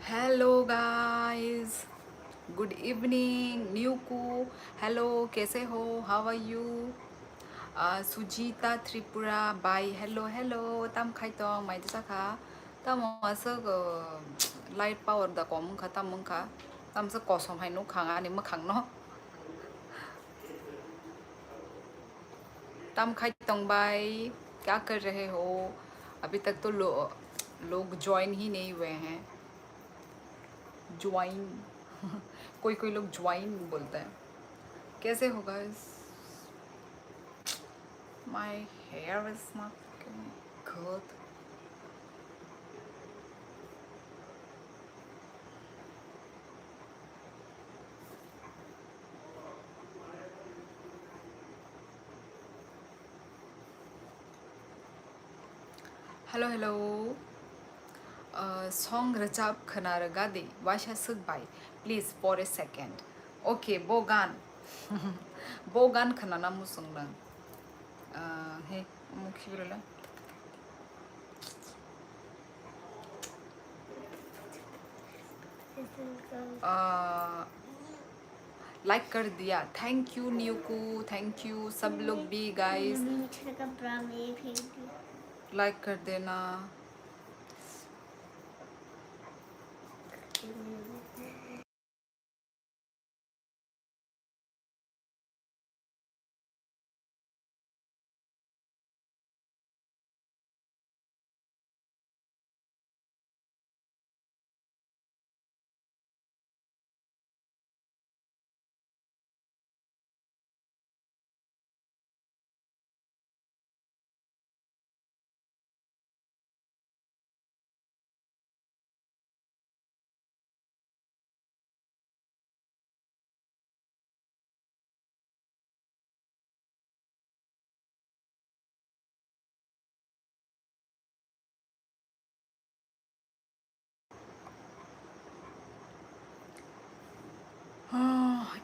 Hello guys, good evening न्यूकू। Hello, कैसे हो? How are you? Sujita Tripura bye. Hello hello, तम खाइतों माइदि साखा तम असक लाइट पावर दा कम खा तम मंखा तम से कसम हाय नु खांगा नि मखांग न तम खाइतों बाय। क्या कर रहे हो? अभी तक तो लोग ज्वाइन ही नहीं हुए हैं। ज्वाइन कोई कोई लोग ज्वाइन बोलता है। कैसे हो guys? My hair is not good. Hello hello. Song रजाब खनार गादी वाशा सुगबाई please for a second. Okay बोगान बोगान खनाना मुसुंगलं हे मुखिब्रला लाइक कर दिया। थैंक यू न्यूकू, थैंक यू सब लोग भी गाइस लाइक कर देना।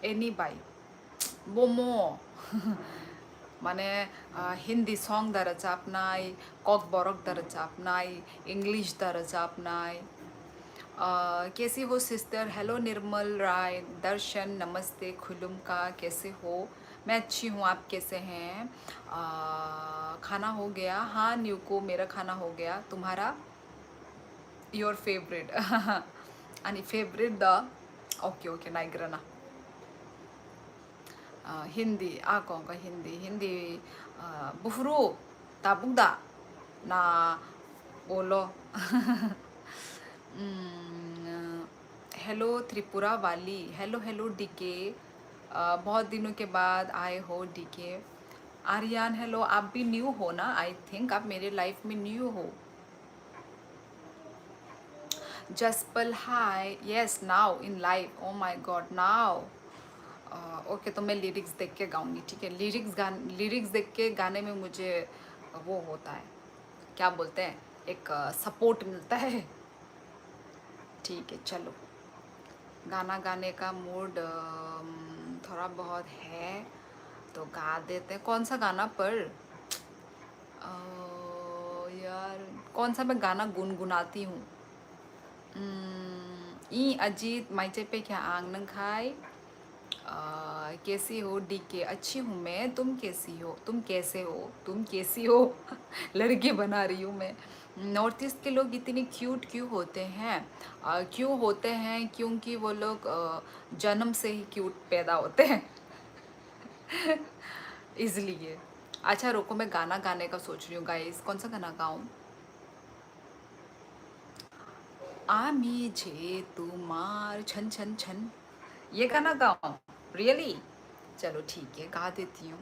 एनी बाई बोमो माने हिंदी सॉन्ग दर चापनाय, कॉक बरक दर चापनाय, इंग्लिश दर चापनाय। कैसी हो सिस्टर? हेलो निर्मल राय, दर्शन नमस्ते, खुलुम का कैसे हो? मैं अच्छी हूँ, आप कैसे हैं? खाना हो गया? हाँ न्यूको, मेरा खाना हो गया। तुम्हारा? योर फेवरेट आणि फेवरेट द ओके ओके नाइग्रना हिंदी आ कौन का हिंदी हिंदी बुफरू ताबुकदा ना बोलो हेलो त्रिपुरा वाली। हेलो हेलो डीके, बहुत दिनों के बाद आए हो डीके। आर्यन हेलो, आप भी न्यू हो ना? आई थिंक आप मेरे लाइफ में न्यू हो। Jaspal hi, yes now in live. Oh my god now. Okay तो मैं लिरिक्स देख के गाऊंगी, ठीक है? लिरिक्स देख के गाने में मुझे वो होता है, क्या बोलते हैं, एक सपोर्ट मिलता है। ठीक है चलो, गाना गाने का मूड थोड़ा बहुत है तो गा देते हैं। कौन सा गाना पर यार कौन सा मैं गाना गुनगुनाती हूँ? ई अजीत माइचे पे क्या आंग नंखाई। कैसी हो डीके? अच्छी हूँ मैं, तुम कैसी हो? तुम कैसे हो? तुम कैसी हो? लड़के बना रही हूँ मैं। नॉर्थ ईस्ट के लोग इतने क्यूट क्यों होते हैं? क्यों होते हैं? क्योंकि वो लोग जन्म से ही क्यूट पैदा होते हैं इसलिए। अच्छा रुको, मैं गाना गाने का सोच रही हूँ गाइस। कौन सा गाना गाऊँ? आमी जे तुम्हार छन छन छन, ये गाना गाऊं? रियली? चलो ठीक है, गा देती हूँ।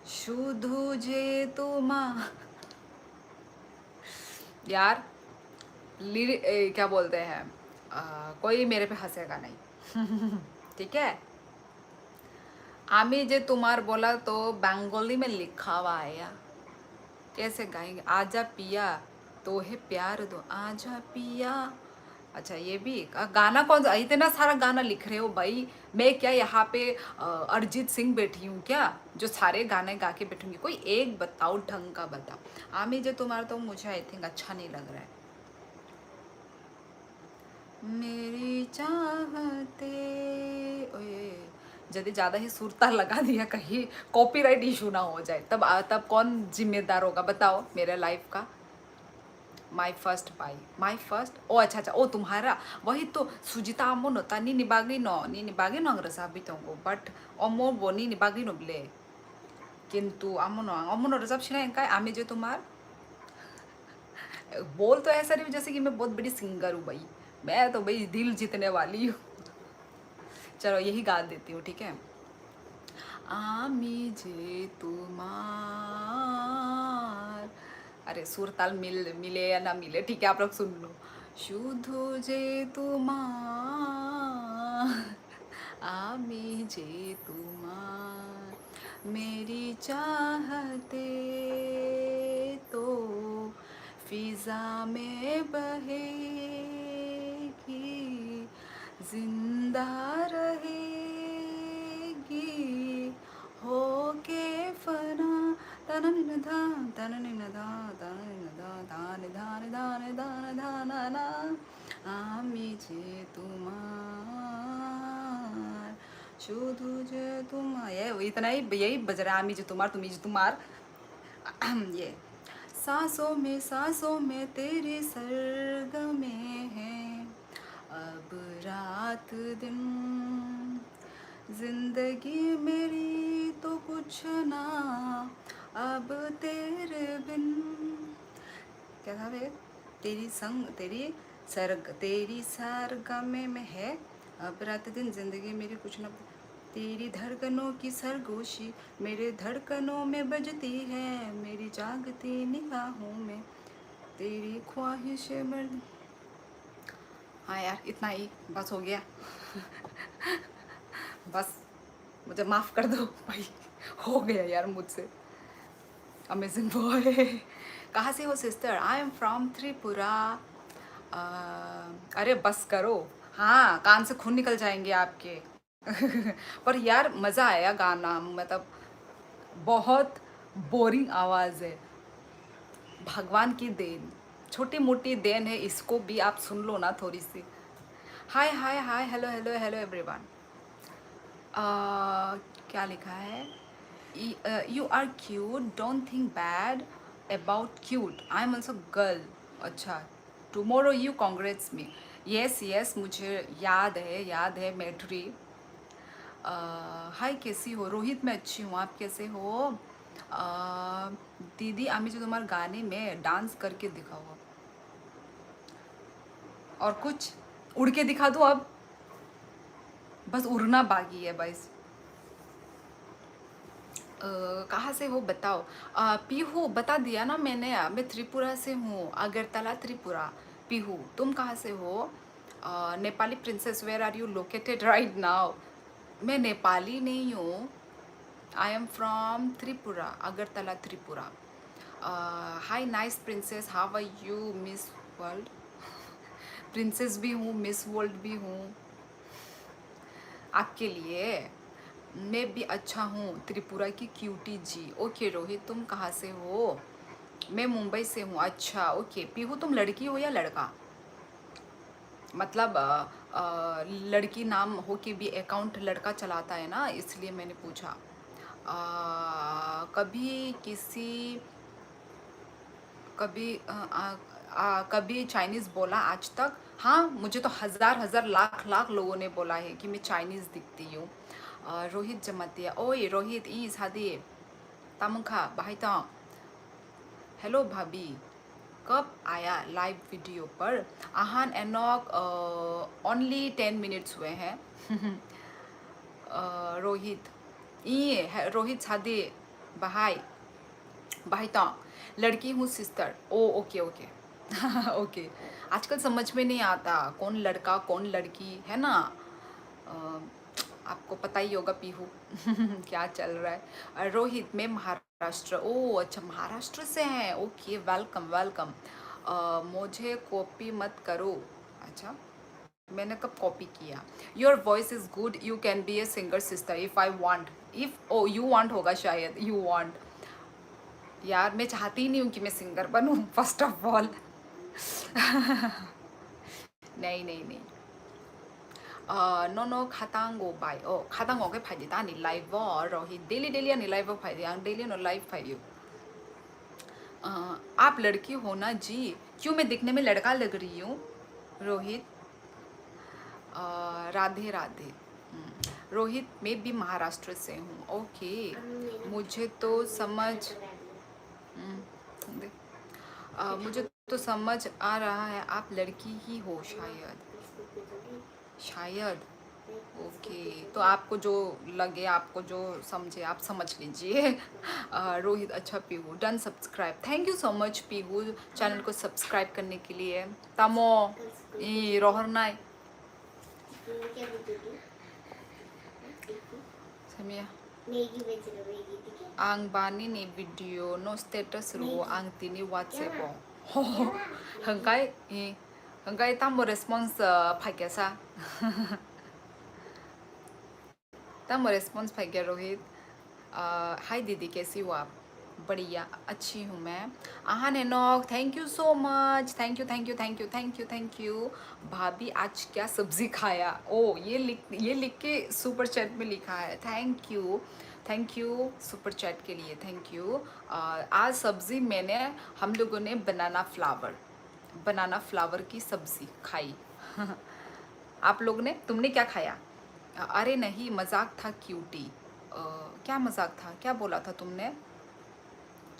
शुधु जे तुम्हार यार क्या बोलते हैं, कोई मेरे पे हंसेगा नहीं ठीक है? आमी जे तुम्हार बोला तो बंगाली में लिखा हुआ है यार, कैसे गाएंगे? आजा पिया तो है प्यार दो, आजा पिया। अच्छा ये भी गाना कौन सा? इतना सारा गाना लिख रहे हो भाई। मैं क्या यहाँ पे अरिजीत सिंह बैठी हूँ क्या, जो सारे गाने गा के बैठूंगी? कोई एक बताओ, ढंग का बताओ। आमी जो तुम्हारा तो मुझे आई थिंक अच्छा नहीं लग रहा है। मेरी चाहते ओए यदि ज़्यादा ही सुर ताल लगा दिया कहीं कॉपीराइट इशू ना हो जाए तब कौन जिम्मेदार होगा बताओ मेरे लाइफ का। My first bye my first ओ अच्छा अच्छा ओ तुम्हारा वही तो सुजिता अमो नो ता नी निबागी नो अंग्रेसा भी तो बट अमो वो नी निबागी नो ब्ले किंतु अमो नो रजाब शिना इनका आमी जो तुम्हार बोल तो ऐसा नहीं जैसे कि मैं बहुत बड़ी सिंगर हूँ भाई। मैं तो भाई दिल जीतने वाली हूँ। चलो यही गा देती हूँ ठीक है। आमी जे तुम्हार अरे सुर ताल मिले या ना मिले ठीक है आप लोग सुन लो। শুধু যে তোমার আমি যে তোমার मेरी चाहते तो फिजा में बहेगी जिंदा रहेगी होके फना तनन धा तनन धा तनन धा धान धान धान धान धान ना आमी जे तुम्हार शुधु जे तुम्हार ये इतना ही यही बज रहा है आमी जे तुम्हार तुमी जे तुम्हार ये सांसों में तेरी सरगमें हैं अब रात दिन जिंदगी मेरी तो कुछ ना अब तेरे बिन क्या था वे तेरी सरगमे में है अब रात दिन जिंदगी मेरी कुछ ना तेरी धड़कनों की सरगोशी मेरे धड़कनों में बजती है मेरी जागती निगाहों में तेरी ख्वाहिशें बढ़। हाँ यार इतना ही बस हो गया। बस मुझे माफ़ कर दो भाई हो गया यार मुझसे। Amazing boy. कहाँ से हो sister? I am from Tripura. अरे बस करो। हाँ कान से खून निकल जाएंगे आपके। पर यार मज़ा आया गाना मतलब बहुत बोरिंग आवाज़ है। भगवान की देन छोटी मोटी देन है इसको भी आप सुन लो ना थोड़ी सी। Hi hi hi hello hello hello everyone. क्या लिखा है? You are cute don't think bad about cute I am also girl. अच्छा tomorrow you congrats me. Yes yes मुझे याद है मेट्री। हाय कैसी हो? रोहित मैं अच्छी हूँ आप कैसे हो? दीदी आमी जो तुम्हारे गाने में डांस करके दिखाओ और कुछ उड़ के दिखा दो अब बस उड़ना बाकी है बस। कहाँ से हो बताओ? पीहू बता दिया ना मैंने मैं त्रिपुरा से हूँ अगरतला त्रिपुरा। पीहू तुम कहाँ से हो? Nepali princess where are you located right now? मैं नेपाली नहीं हूँ। I am from Tripura Agartala Tripura. Hi nice princess how are you miss world? Princess भी हूँ मिस वर्ल्ड भी हूँ आपके लिए। मैं भी अच्छा हूँ त्रिपुरा की क्यूटी जी। ओके रोहित तुम कहाँ से हो? मैं मुंबई से हूँ। अच्छा ओके पीहू तुम लड़की हो या लड़का? मतलब लड़की नाम हो के भी अकाउंट लड़का चलाता है ना इसलिए मैंने पूछा। कभी किसी कभी कभी चाइनीज़ बोला आज तक? हाँ मुझे तो हज़ार लाख लाख लोगों ने बोला है कि मैं चाइनीज़ दिखती हूँ। रोहित जमातिया ओए रोहित ई सादी तामुखा बाहिता। हेलो भाभी कब आया लाइव वीडियो पर? आहान एनॉक ओनली 10 मिनट्स हुए हैं। रोहित रोहित सादी बहाई भाईता लड़की हूँ सिस्टर। ओ ओके ओके। ओके आजकल समझ में नहीं आता कौन लड़का कौन लड़की है ना। अ, आपको पता ही होगा पीहू। क्या चल रहा है। रोहित मैं महाराष्ट्र। ओ अच्छा महाराष्ट्र से हैं ओके वेलकम वेलकम। मुझे कॉपी मत करो। अच्छा मैंने कब कॉपी किया? Your voice is good you can be a singer sister if I want. If oh you want होगा शायद यू वांट। यार मैं चाहती ही नहीं हूँ कि मैं सिंगर बनूँ फर्स्ट ऑफ ऑल। नहीं नहीं नहीं नो खातांगो बाय ओ खातांगो के फायदे तानी लाइव रही डेली डेली आनी लाइव फायदे आं डेली नो लाइव फायदे आप लड़की हो ना जी क्यों मैं दिखने में लड़का लग रही हूँ रोहित राधे राधे रोहित मैं भी महाराष्ट्र से हूँ ओके मुझे तो समझ देख, मुझे तो समझ आ रहा है आप लड़की ही हो शायद ओके तो आपको जो लगे आपको जो समझे आप समझ लीजिए रोहित अच्छा Pihu done subscribe thank you so much Pihu channel को सब्सक्राइब करने के लिए तामो ई रोहर नाय Samia ang bani ni video no status ro ang tini WhatsApp hangkai tamo response phagya sa तम रिस्पॉन्स पाई गया रोहित हाय दीदी कैसी हो आप बढ़िया अच्छी हूँ मैं आहा ने knock thank you so much thank you thank you thank you thank you thank you भाभी आज क्या सब्जी खाया ओ ये लिख के सुपर चैट में लिखा है थैंक यू सुपर चैट के लिए थैंक यू आज सब्जी मैंने हम लोगों ने बनाना फ्लावर की सब्जी खाई आप लोग ने तुमने क्या खाया अरे नहीं मजाक था क्यूटी क्या मजाक था क्या बोला था तुमने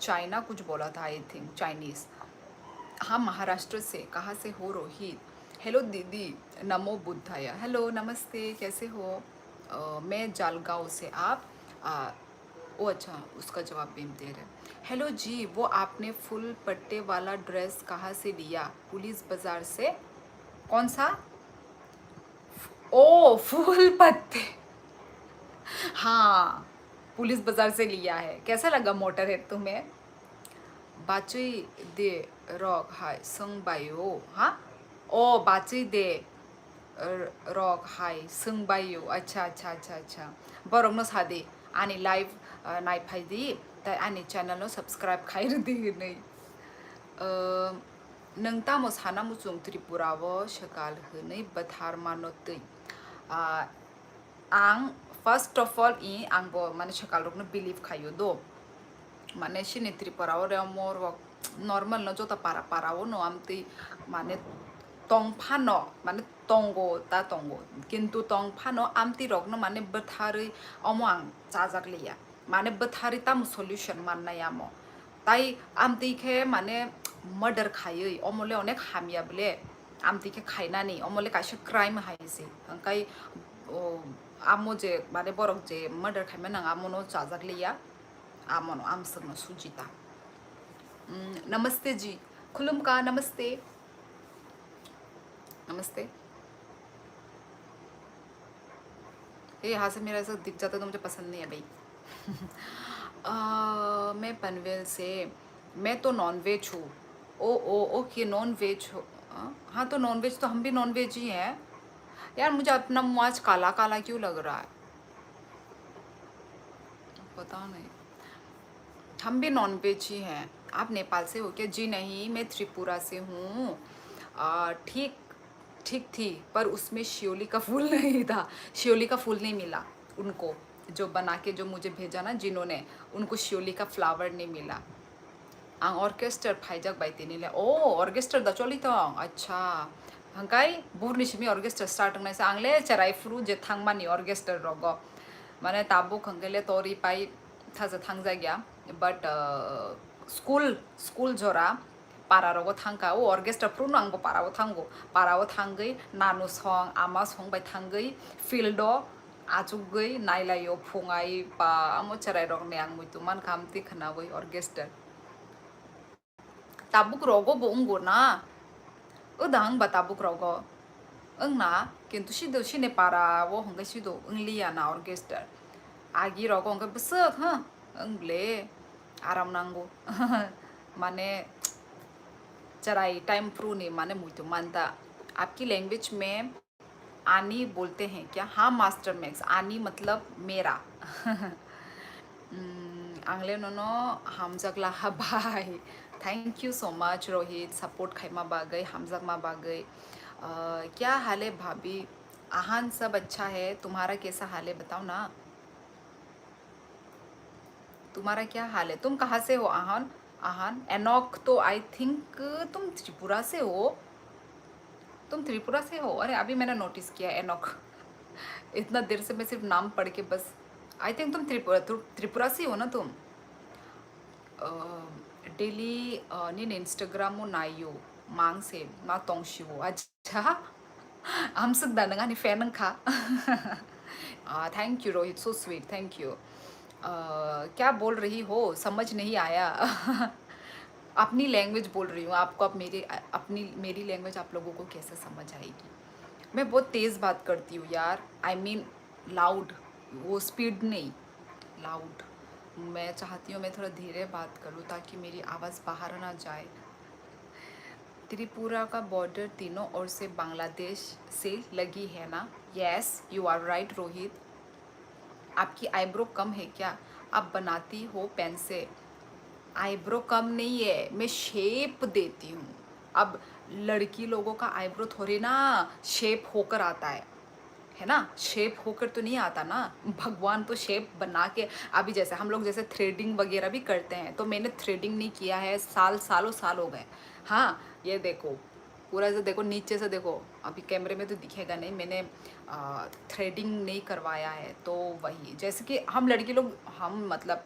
चाइना कुछ बोला था आई थिंक चाइनीज़ हाँ महाराष्ट्र से कहाँ से हो रोहित हेलो दीदी नमो बुद्धाया हेलो नमस्ते कैसे हो मैं जालगांव से आप ओ अच्छा उसका जवाब भी दे रहे हेलो जी वो आपने फुल पट्टे वाला ड्रेस कहाँ से लिया पुलिस बाजार से कौन सा ओ फूल पत्ते हाँ पुलिस बाजार से लिया है कैसा लगा मोटर है तुम्हें बाची दे रॉक हाय संग बायो हाँ ओ बाची दे रॉक हाय संग बायो अच्छा अच्छा अच्छा अच्छा बरं न सादे आनी लाइव नाय फायदी ताई आनी चैनल नो सब्सक्राइब खायर दी नहीं नोंतामो साना मुसुं त्रिपुरावो शकाल हनै बथार मानोतै आं फर्स्ट ऑफ ऑल आंबो माने शकाल रोकनो बिलीव खायो दो माने सिनि त्रिपुरावो रे मोर नॉर्मल न जोता पारा पारावो नो आमती माने तंगफानो माने तंगो ता तंगो किंतु तंगफानो आमती रोकनो माने बथारै अमो आं जाजागलिया माने बथारै ताम सल्यूशन माननायामो ताई आमती के माने मर्डर खायै अमले अनेक हामिया बले आमती के खायनानै अमले कासे क्राइम हायसे अंकाय आमो जे माने बरक जे मर्डर खायमोन आं आमोनो जाजागलिया आमोनो आमसंनो सुजिता नमस्ते जी खुलुमका नमस्ते नमस्ते ये यहाँ से मेरा ऐसा दिख जाता तो मुझे पसंद नहीं है भाई मैं पनवेल से मैं तो नॉनवेज हूँ ओ ओके नॉन वेज हो हाँ तो नॉन वेज तो हम भी नॉन वेज ही हैं यार मुझे अपना मुँह आज काला काला क्यों लग रहा है पता नहीं हम भी नॉन वेज ही हैं आप नेपाल से हो क्या जी नहीं मैं त्रिपुरा से हूँ ठीक ठीक थी पर उसमें शियोली का फूल नहीं था शियोली का फूल नहीं मिला उनको जो बना के जो मुझे भेजा ना जिन्होंने उनको शियोली का फ्लावर नहीं मिला आं ऑर्केस्टर फाइजाक बाइते नहीं ले ओ ऑर्केस्टर दा चली तो अच्छा हंकाई बुरनिशमी ऑर्केस्टर स्टार्ट होने से आंगले चराई फ्रू जे थांग मानी ऑर्केस्टर रोगो माने ताबो खंगले तोरी पाई था जे थांग जागया बट स्कूल जोरा पारारोगो थांका ओ ऑर्केस्ट्रा फ्रू नांगो पारावो थांगै नानु सं आमा सं बाय थांगै फिल्डो आजुगै नाइलायो फुंगाई पा आमो चराई रोगने आं मुइतुमान Khamti खनावै ऑर्केस्टर tabuk rogo bo ungo na udang ba tabuk rogo na kintu sido sine para wo hongga sido unglia na orchestra agi rogo hongga besek ha ble aram nango माने चराई टाइम प्रू नहीं माने मुझे मानता आपकी लैंग्वेज में आनी बोलते हैं क्या हाँ मास्टर मैक्स आनी मतलब मेरा आंगले नो हामजागला हाबाय thank you so much Rohit support खाइमा बागै हामजागमा बागै क्या हाल है भाभी? आहान सब अच्छा है, तुम्हारा कैसा हाल है बताओ ना। तुम्हारा क्या हाल है? तुम कहाँ से हो आहान? आहान एनॉक तो आई थिंक तुम त्रिपुरा से हो। तुम त्रिपुरा से हो? अरे अभी मैंने नोटिस किया एनॉक। इतना देर से मैं सिर्फ नाम पढ़ के बस। आई थिंक तुम त्रिपुरा से हो ना तुम? Daily nin Instagram mo nayo mangse ma tongshiwo अच्छा हम सब दानगा नि फैन खा thank you Rohit, so sweet, thank you. क्या बोल रही हो समझ नहीं आया। अपनी लैंग्वेज बोल रही हूँ, आपको अब मेरी लैंग्वेज आप लोगों को कैसे समझ आएगी? मैं बहुत तेज़ बात करती हूँ यार, आई मीन लाउड, वो स्पीड नहीं, लाउड। मैं चाहती हूँ मैं थोड़ा धीरे बात करूँ ताकि मेरी आवाज़ बाहर ना जाए। त्रिपुरा का बॉर्डर तीनों ओर से बांग्लादेश से लगी है ना? Yes you are right Rohit. आपकी आईब्रो कम है क्या? आप बनाती हो पेन से? आईब्रो कम नहीं है, मैं शेप देती हूँ। अब लड़की लोगों का आईब्रो थोड़ी ना शेप होकर आता है ना? शेप होकर तो नहीं आता ना, भगवान तो शेप बना के। अभी जैसे हम लोग जैसे थ्रेडिंग वगैरह भी करते हैं, तो मैंने थ्रेडिंग नहीं किया है, सालों साल हो गए। हाँ ये देखो, पूरा से देखो, नीचे से देखो, अभी कैमरे में तो दिखेगा नहीं, मैंने थ्रेडिंग नहीं करवाया है। तो वही जैसे कि हम लड़की लोग, हम मतलब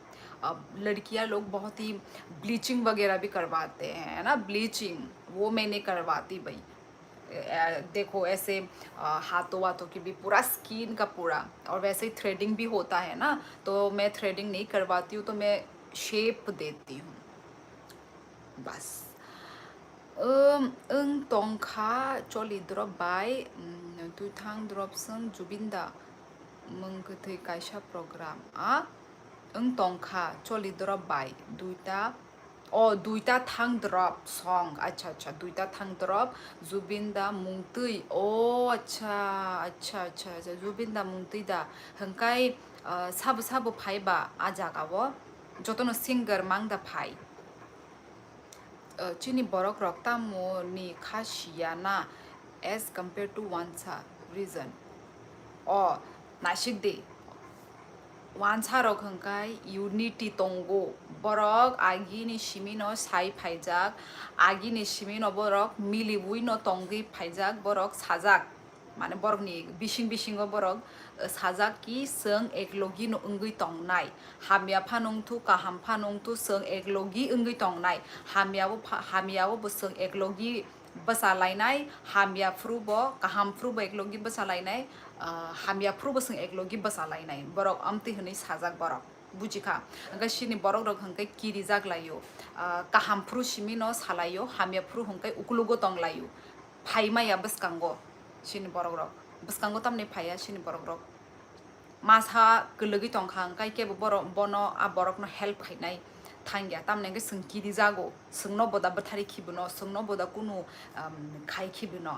लड़कियां लोग बहुत ही ब्लीचिंग वगैरह भी करवाते हैं, है ना? ब्लीचिंग वो मैं नहीं करवाती भाई। देखो ऐसे हाथों वाथों की भी पूरा स्किन का पूरा, और वैसे ही थ्रेडिंग भी होता है ना, तो मैं थ्रेडिंग नहीं करवाती हूँ, तो मैं शेप देती हूँ बस। तंखा चली ड्रॉप बाय दुथां ड्रॉप सं जुबिंदा मंगथै कायसा प्रग्राम तंखा चली ड्रॉप बाय दुइता दुइता थां ड्रॉप सॉन्ग, अच्छा अच्छा, दुइता थां ड्रॉप जुबिंदा मुंगतै अच्छा अच्छा अच्छा अच्छा, जुबिंदा मुंगतै दा हंकाय साबो साबो फाइबा आ जागावो जतनो सिंगर मांगदा फाइ chini borok rok tamo ni khashia na as compared to wansa reason o nashik de wansa rok hangkai unity tongo borok agi ni shimino sai phaijak agi ni shimino borok mili buino tongi phaijak borok sajak माने borok ni bising bisingo borok sajak ki seng eklogi no ungui tongnai hamya phanongthu kaham phanongthu seng eklogi ungui tongnai hamiyawo bo seng eklogi basalainai hamya frubo kaham frubo eklogi basalainai hamya frubo seng eklogi basalainai borok amti hini sajak borok बुजिखा हंका सिनि बरक रक हंकै किरि जाग्लायो काहाम फ्रु सिमिनो सालायो हामिया फ्रु हंकै उकुलुगो तंग्लायो फाइमाया बसकांगो सिनि बरक रक बसकांगो तामने फाया सिनि बरक रक मासा गलगै तंखा हंकै केबो बरक बनो आ बरक न हेल्प खाइनाय थांगिया तामने के सं किरि जागो संनो बोदा बथारि खिबनो संनो बोदा कुनु खाइ खिबनो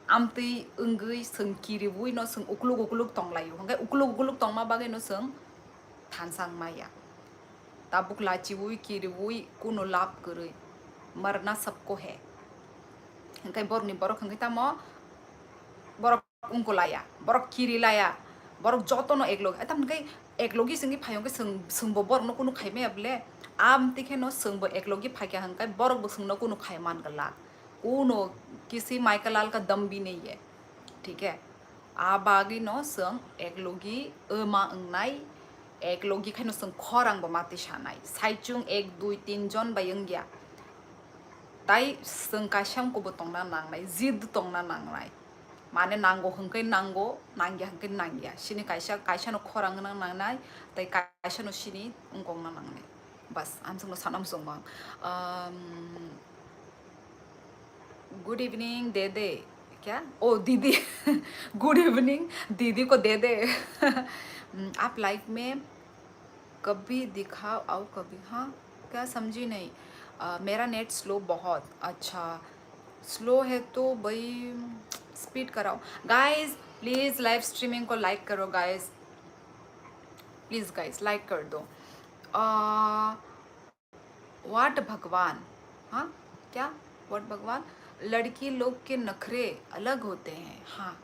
आमतै ओंगै सों किरि बुइनो सों उकुलुग उकुलुग तंग्लायो हंकै उकुलुग उकुलुग तंगमा बागैनो सों थानसांग माया ताबुक लाचिवुई किरिवुई कुनो लाभ करे मरना सबको है हंकै बरनि बरक हंकै तामो बरक उनको लाया बरक किरि लाया बरक जतनो एकलोग एतम हंकै एकलोगी संगी फायोंगे संबो बरक न कुनो खाइमे अबले आम तिखे न संबो एकलोगी फाक्या हंकै बरक बो संग न कुनो खाइमान गला कुनो किसी माइकलाल का दम भी नहीं है, ठीक है? आ बागी न संग एकलोगी मा अंगनाय एक लोगी खानो जों खरां माति सानाय साइचुं एक दुई तीन जन बायंगिया ताई जों काश्यामखौबो तंना नांनाय जिद तंना नांनाय माने नांगौ हंकै नांगौ नांगिया हंकै नांगिया सिनि कायसानो खरां नांनाय ताई कायसानो सिनि उंगंना नांनाय बस आमजोंनो सानाम जोंबां गुड इवनिंग दे दे क्या ओ दीदी गुड इवनिंग दीदी को दे दे आप लाइफ में कभी दिखाओ आओ कभी, हाँ क्या समझी नहीं? मेरा नेट स्लो बहुत, अच्छा स्लो है तो भाई स्पीड कराओ गाइस, प्लीज़ लाइव स्ट्रीमिंग को लाइक करो गाइस, प्लीज़ गाइस लाइक कर दो। व्हाट भगवान, हाँ क्या व्हाट भगवान? लड़की लोग के नखरे अलग होते हैं, हाँ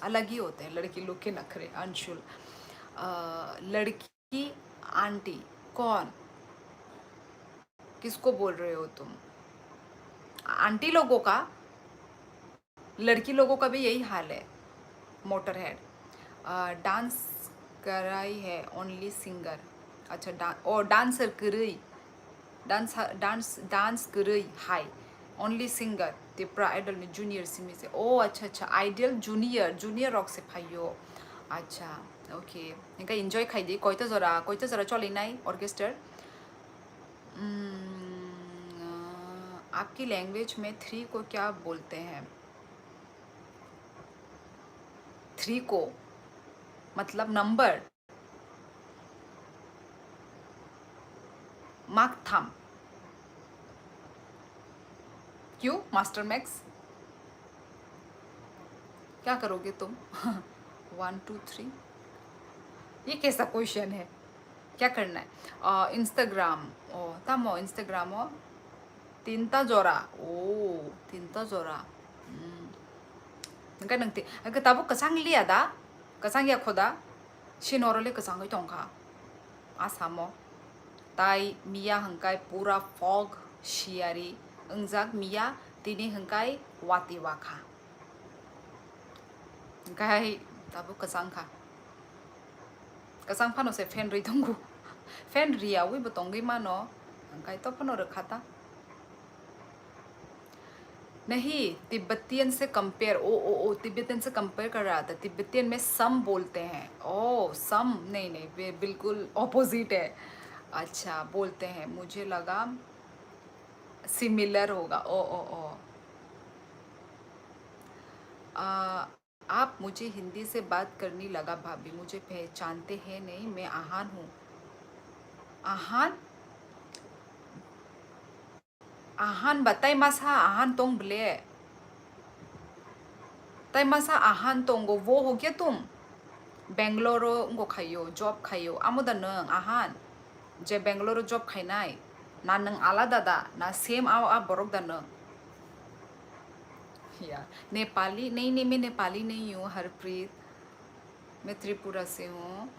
अलग ही होते हैं लड़की लोग के नखरे। अंशुल, लड़की आंटी कौन, किसको बोल रहे हो तुम? आंटी लोगों का, लड़की लोगों का भी यही हाल है। मोटर हेड, डांस कराई है ओनली सिंगर, अच्छा डांसर करई, डांस करई हाय ओनली सिंगर त्रिपुरा आइडल में जूनियर सिमी से। ओ अच्छा आइडल जूनियर रॉक से फाइयो, अच्छा ओके। इनका एंजॉय खाई कोयता जरा चले नाई ऑर्केस्ट्रा। आपकी लैंग्वेज में 3 को क्या बोलते हैं? 3 को मतलब नंबर, मार्क थम। क्यों मास्टर मैक्स, क्या करोगे तुम? 1 2 3, ये कैसा क्वेश्चन है? क्या करना है? इंस्टाग्राम, ओ तमो इंस्टाग्राम ओ तीनता जोरा, ओ तीनता जोरा। नंका नंगते नंका ताबो कसंग लिया दा, कसंग या खोदा शिनोरले कसंग तोंखा आसामो ताई मिया हंकाई पूरा फॉग शियारी अंजाक मिया तिनी हंकाई वाती वाखा हंकाई ताबो कसंग खा कसंग फानो से फैन री तंगु फैन रिया वी बतोंगी मानो हंकाई तो फनो रखाता नहीं। तिब्बतियन से कंपेयर, ओ तिब्बतियन से कंपेयर कर रहा था। तिब्बतियन में सम बोलते हैं, ओ सम नहीं नहीं बिल्कुल ऑपोजिट है। अच्छा बोलते हैं, मुझे लगा सिमिलर होगा। ओ आ, आप मुझे हिंदी से बात करनी लगा भाभी, मुझे पहचानते हैं नहीं, मैं आहान हूँ। आहान, आहान बताई मसा आहान तोंग बले, तय मसा आहान तोंगो वो हो गया तुम बेंगलोरो उनको खाइयो जॉब खाइयो आमुदा नंग आहान जे बेंगलोरो जॉब खाइनाय ना नंग आलादा दा ना सेम आ बरोक दा नंग या नेपाली नहीं नहीं, मैं नेपाली नहीं हूँ हरप्रीत, मैं त्रिपुरा से हूँ।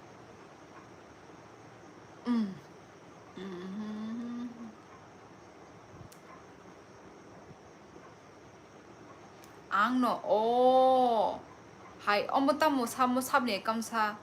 आंग नो ओ हाय अमता मो Sabne कमसा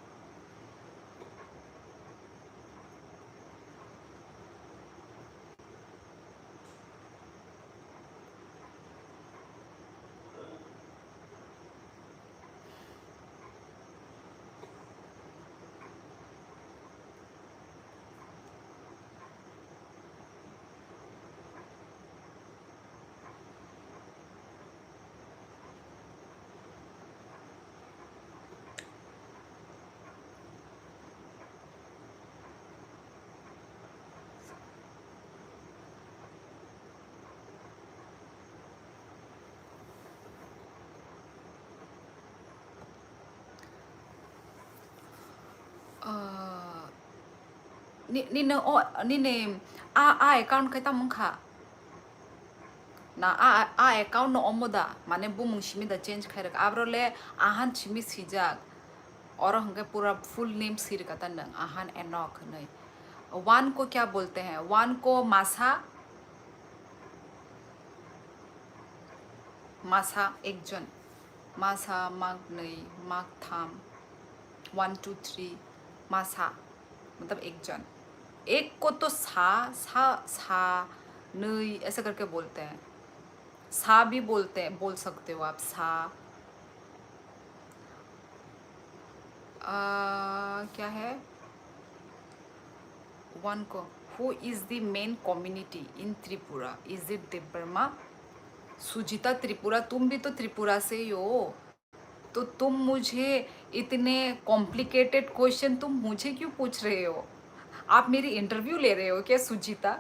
ni ne o ni ne a account kai tamung kha na a account no omoda mane bumung shimi da change khai rak abrole ahan chimi sijak और हंगे पूरा फुल नेम सिर का तन आहान एनॉक नहीं। वन को क्या बोलते हैं? वन को मासा, मासा एक जन, मासा माग नहीं माग थाम 1 2 3 मासा मतलब एक जन। एक को तो सा नहीं ऐसे करके बोलते हैं, सा भी बोलते हैं, बोल सकते हो आप सा। क्या है वन को? Who is the main community in Tripura? Is it Debbarma? Sujita Tripura, तुम भी तो त्रिपुरा से ही हो, तो तुम मुझे इतने कॉम्प्लिकेटेड क्वेश्चन तुम मुझे क्यों पूछ रहे हो? आप मेरी इंटरव्यू ले रहे हो क्या सुजीता?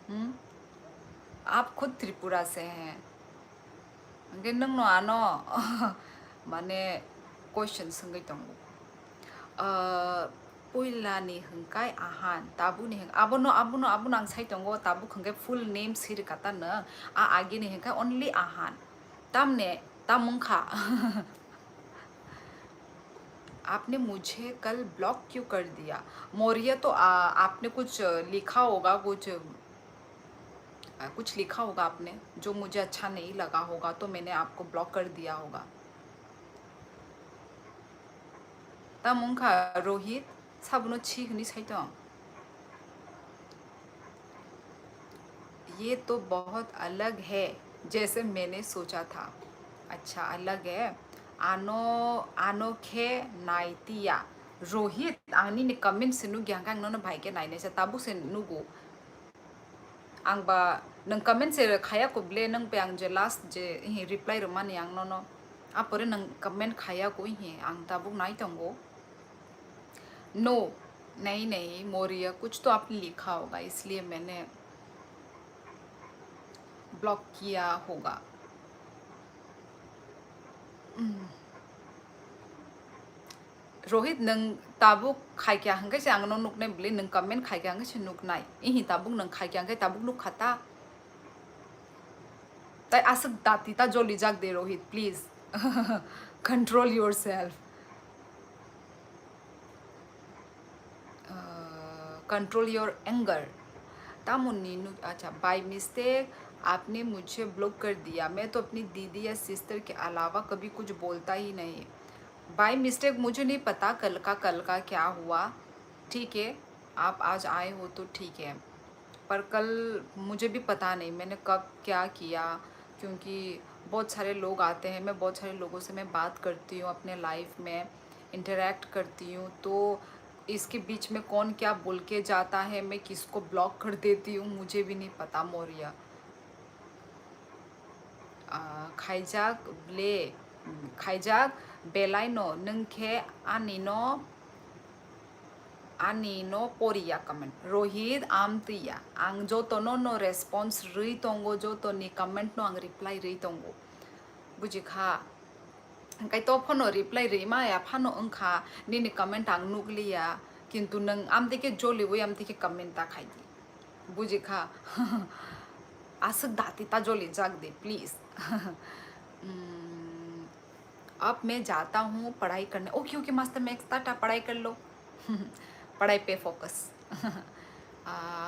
हम्म, आप खुद त्रिपुरा से हैं। नंग नो आनो माने क्वेश्चन संगई तंगो पुइलानि हंकाय आहान ताबुनि हं आबुनो आं साइटंगो ताबु खंगे फुल नेम सिर कता न आ आगे नि हंकाय ओनली आहान तामने तामुंखा आपने मुझे कल ब्लॉक क्यों कर दिया मोरिया तो आपने कुछ लिखा होगा कुछ लिखा होगा आपने जो मुझे अच्छा नहीं लगा होगा तो मैंने आपको ब्लॉक कर दिया होगा तामुंखा रोहित साबुनो छी हनी साइटों ये तो बहुत अलग है जैसे मैंने सोचा था अच्छा अलग है आनो आनोखे नाइतिया रोहित आंनि नि कमेंट से नुगि आं नोनो भाई के नाइने से ताबु से नुगु आंबा नों कमेंट से खाया को ब्ले नों पे आं जे लास्ट जे ही रिप्लाई रमानी आं नोनो आपरे नों कमेंट खाया को ही आं ताबु नाइ तंगो नो नहीं नहीं मोरिया कुछ तो आपने लिखा होगा इसलिए मैंने ब्लॉक किया होगा रोहित नों ताबुक खायखा हंगे से आंनो नुकने ब्ले नों कमेंट खायखा हंगे से नुकनाय इहि ताबुक नों खायखा हंगे ताबुक नुक खाता ताई आसक दाती ता जोली जाग दे Rohit please control yourself control your anger तामुन्नी अच्छा बाय मिस्टेक आपने मुझे ब्लॉक कर दिया मैं तो अपनी दीदी या सिस्टर के अलावा कभी कुछ बोलता ही नहीं बाय मिस्टेक मुझे नहीं पता कल का क्या हुआ ठीक है आप आज आए हो तो ठीक है पर कल मुझे भी पता नहीं मैंने कब क्या किया क्योंकि बहुत सारे लोग आते हैं मैं बहुत सारे लोगों से मैं बात करती हूँ अपने लाइफ में इंटरेक्ट करती हूँ तो इसके बीच में कौन क्या बोल के जाता है मैं किसको ब्लॉक कर देती हूँ मुझे भी नहीं पता मोरिया खाइजाक ब्ले खाइजाक बेलाइनो नंखे आनिनो पोरिया कमेंट रोहित आमतिया आं जो तो नो रेस्पॉन्स रही तंगो जो तो नि कमेंट नो आं रिप्लाई रही तंगो बुझिखा कई तो फनो रिप्लाई रही माया फानो अंखा नि कमेंट आं नुगलिया किंतु नंग आमते के जो लिवो आमते के कमेंट ता खाई बुझिखा आसक दाती ता जोली जाग दे प्लीज अब मैं जाता हूँ पढ़ाई करने ओके ओके मास्टर मैं टाटा पढ़ाई कर लो पढ़ाई पे फोकस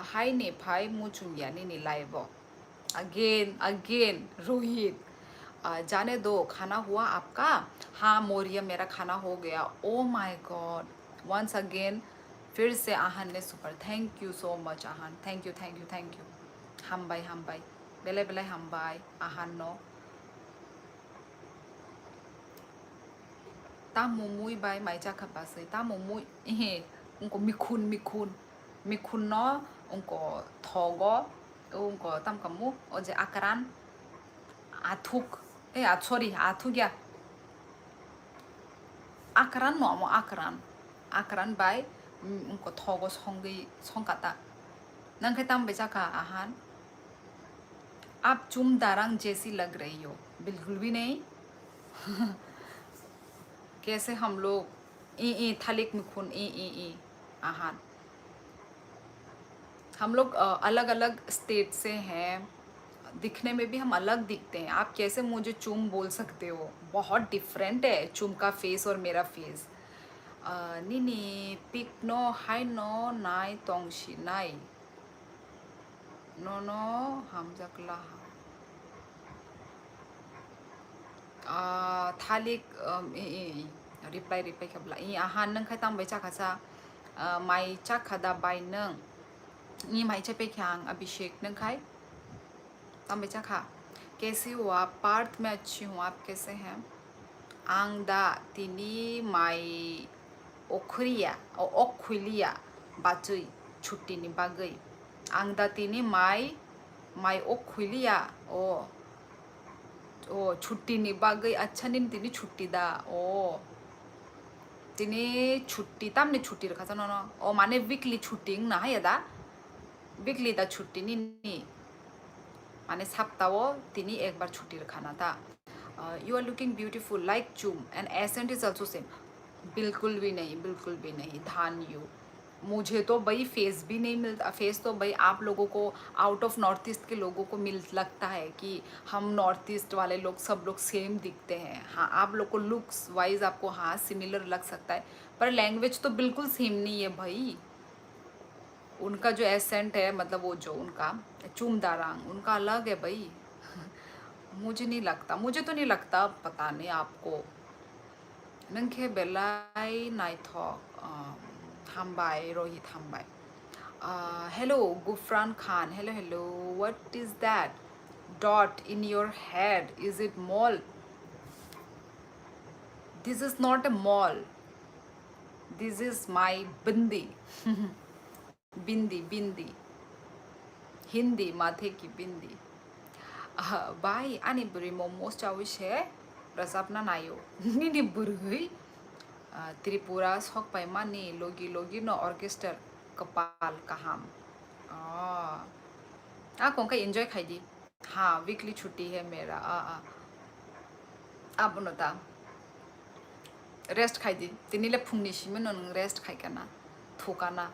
हाय ने भाई मुझुंगिया नी लाइव अगेन रोहित जाने दो खाना हुआ आपका हाँ मोरिया मेरा खाना हो गया oh my god once again फिर से आहान ने super thank you so much Ahaan thank you हामबाय बेले बेले हामबाय आहान नो ता मुमुई बाय माइजा खपासे ता मुमुई हे उनको मिखुन नो उनको थोगो उनको तम कमु ओजे आकरान आथुक सॉरी आथुक या आकरान नो आकरान बाय उनको थोगो संकाता नंखे तम बेचाका आहान आप चुम दारंग जैसी लग रही हो बिल्कुल भी नहीं कैसे हम लोग ई थालिक मिखुन ई आहान हम लोग अलग अलग स्टेट से हैं दिखने में भी हम अलग दिखते हैं आप कैसे मुझे चुम बोल सकते हो बहुत डिफरेंट है चुम का फेस और मेरा फेस निनी पिक नो हाई नो नाई तोंगशी नाई नो हमजकला थालिक रिप्लाई खेबला ई आहान नों खाय तांबाय चाखासा माई चाखादा बाय नों ई माई चे पेख्यांग अभिषेक नों खाय तांबाय चाखा कैसे हो आप पार्थ में अच्छी हूँ आप कैसे हैं आंग दा तिनी माई ओखुलिया बाचुई छुट्टी नि बागै आंग दा तिनी माई ओखुलिया ओ छुट्टी नि बागै अच्छा निन तिनी छुट्टी दा ओ तिनी छुट्टी तामने छुट्टी रखा था ना ओ माने वीकली छुट्टी ना है दा वीकली दा छुट्टी नि माने सप्ताह तिनी एक बार छुट्टी रखाना था you are looking beautiful like चूम and accent is also same बिल्कुल भी नहीं, बिल्कुल भी नहीं, धान यू। मुझे तो भाई फेस भी नहीं मिलता, फेस तो भाई आप लोगों को, आउट ऑफ नॉर्थ ईस्ट के लोगों को मिल लगता है कि हम नॉर्थ ईस्ट वाले लोग सब लोग सेम दिखते हैं। हाँ, आप लोग को लुक्स वाइज आपको हाँ सिमिलर लग सकता है, पर लैंग्वेज तो बिल्कुल सेम नहीं है भाई। उनका जो एसेंट है, मतलब वो जो उनका चूमदारांग उनका अलग है भाई। मुझे नहीं लगता, मुझे तो नहीं लगता, पता नहीं आपको। नोंखे बेलाय नाइथक हामबाय रोहित हामबाय। Hello Gufran Khan, hello hello, what is that dot in your head? Is it mall? This is not a mall, this is my bindi. Bindi, bindi, Hindi माथे की बिंदी। Bye, ani beri momos cawish he, rasapna nayo. Ini beri Tripura sok paimani logi logi no orchestra kepal kaham. कौन का enjoy खाई दी। हाँ, weekly छुट्टी है मेरा। आप बनोता रेस्ट खाई दी तिनीले फुंगनी सिमन नों रेस्ट खाई करना थोकाना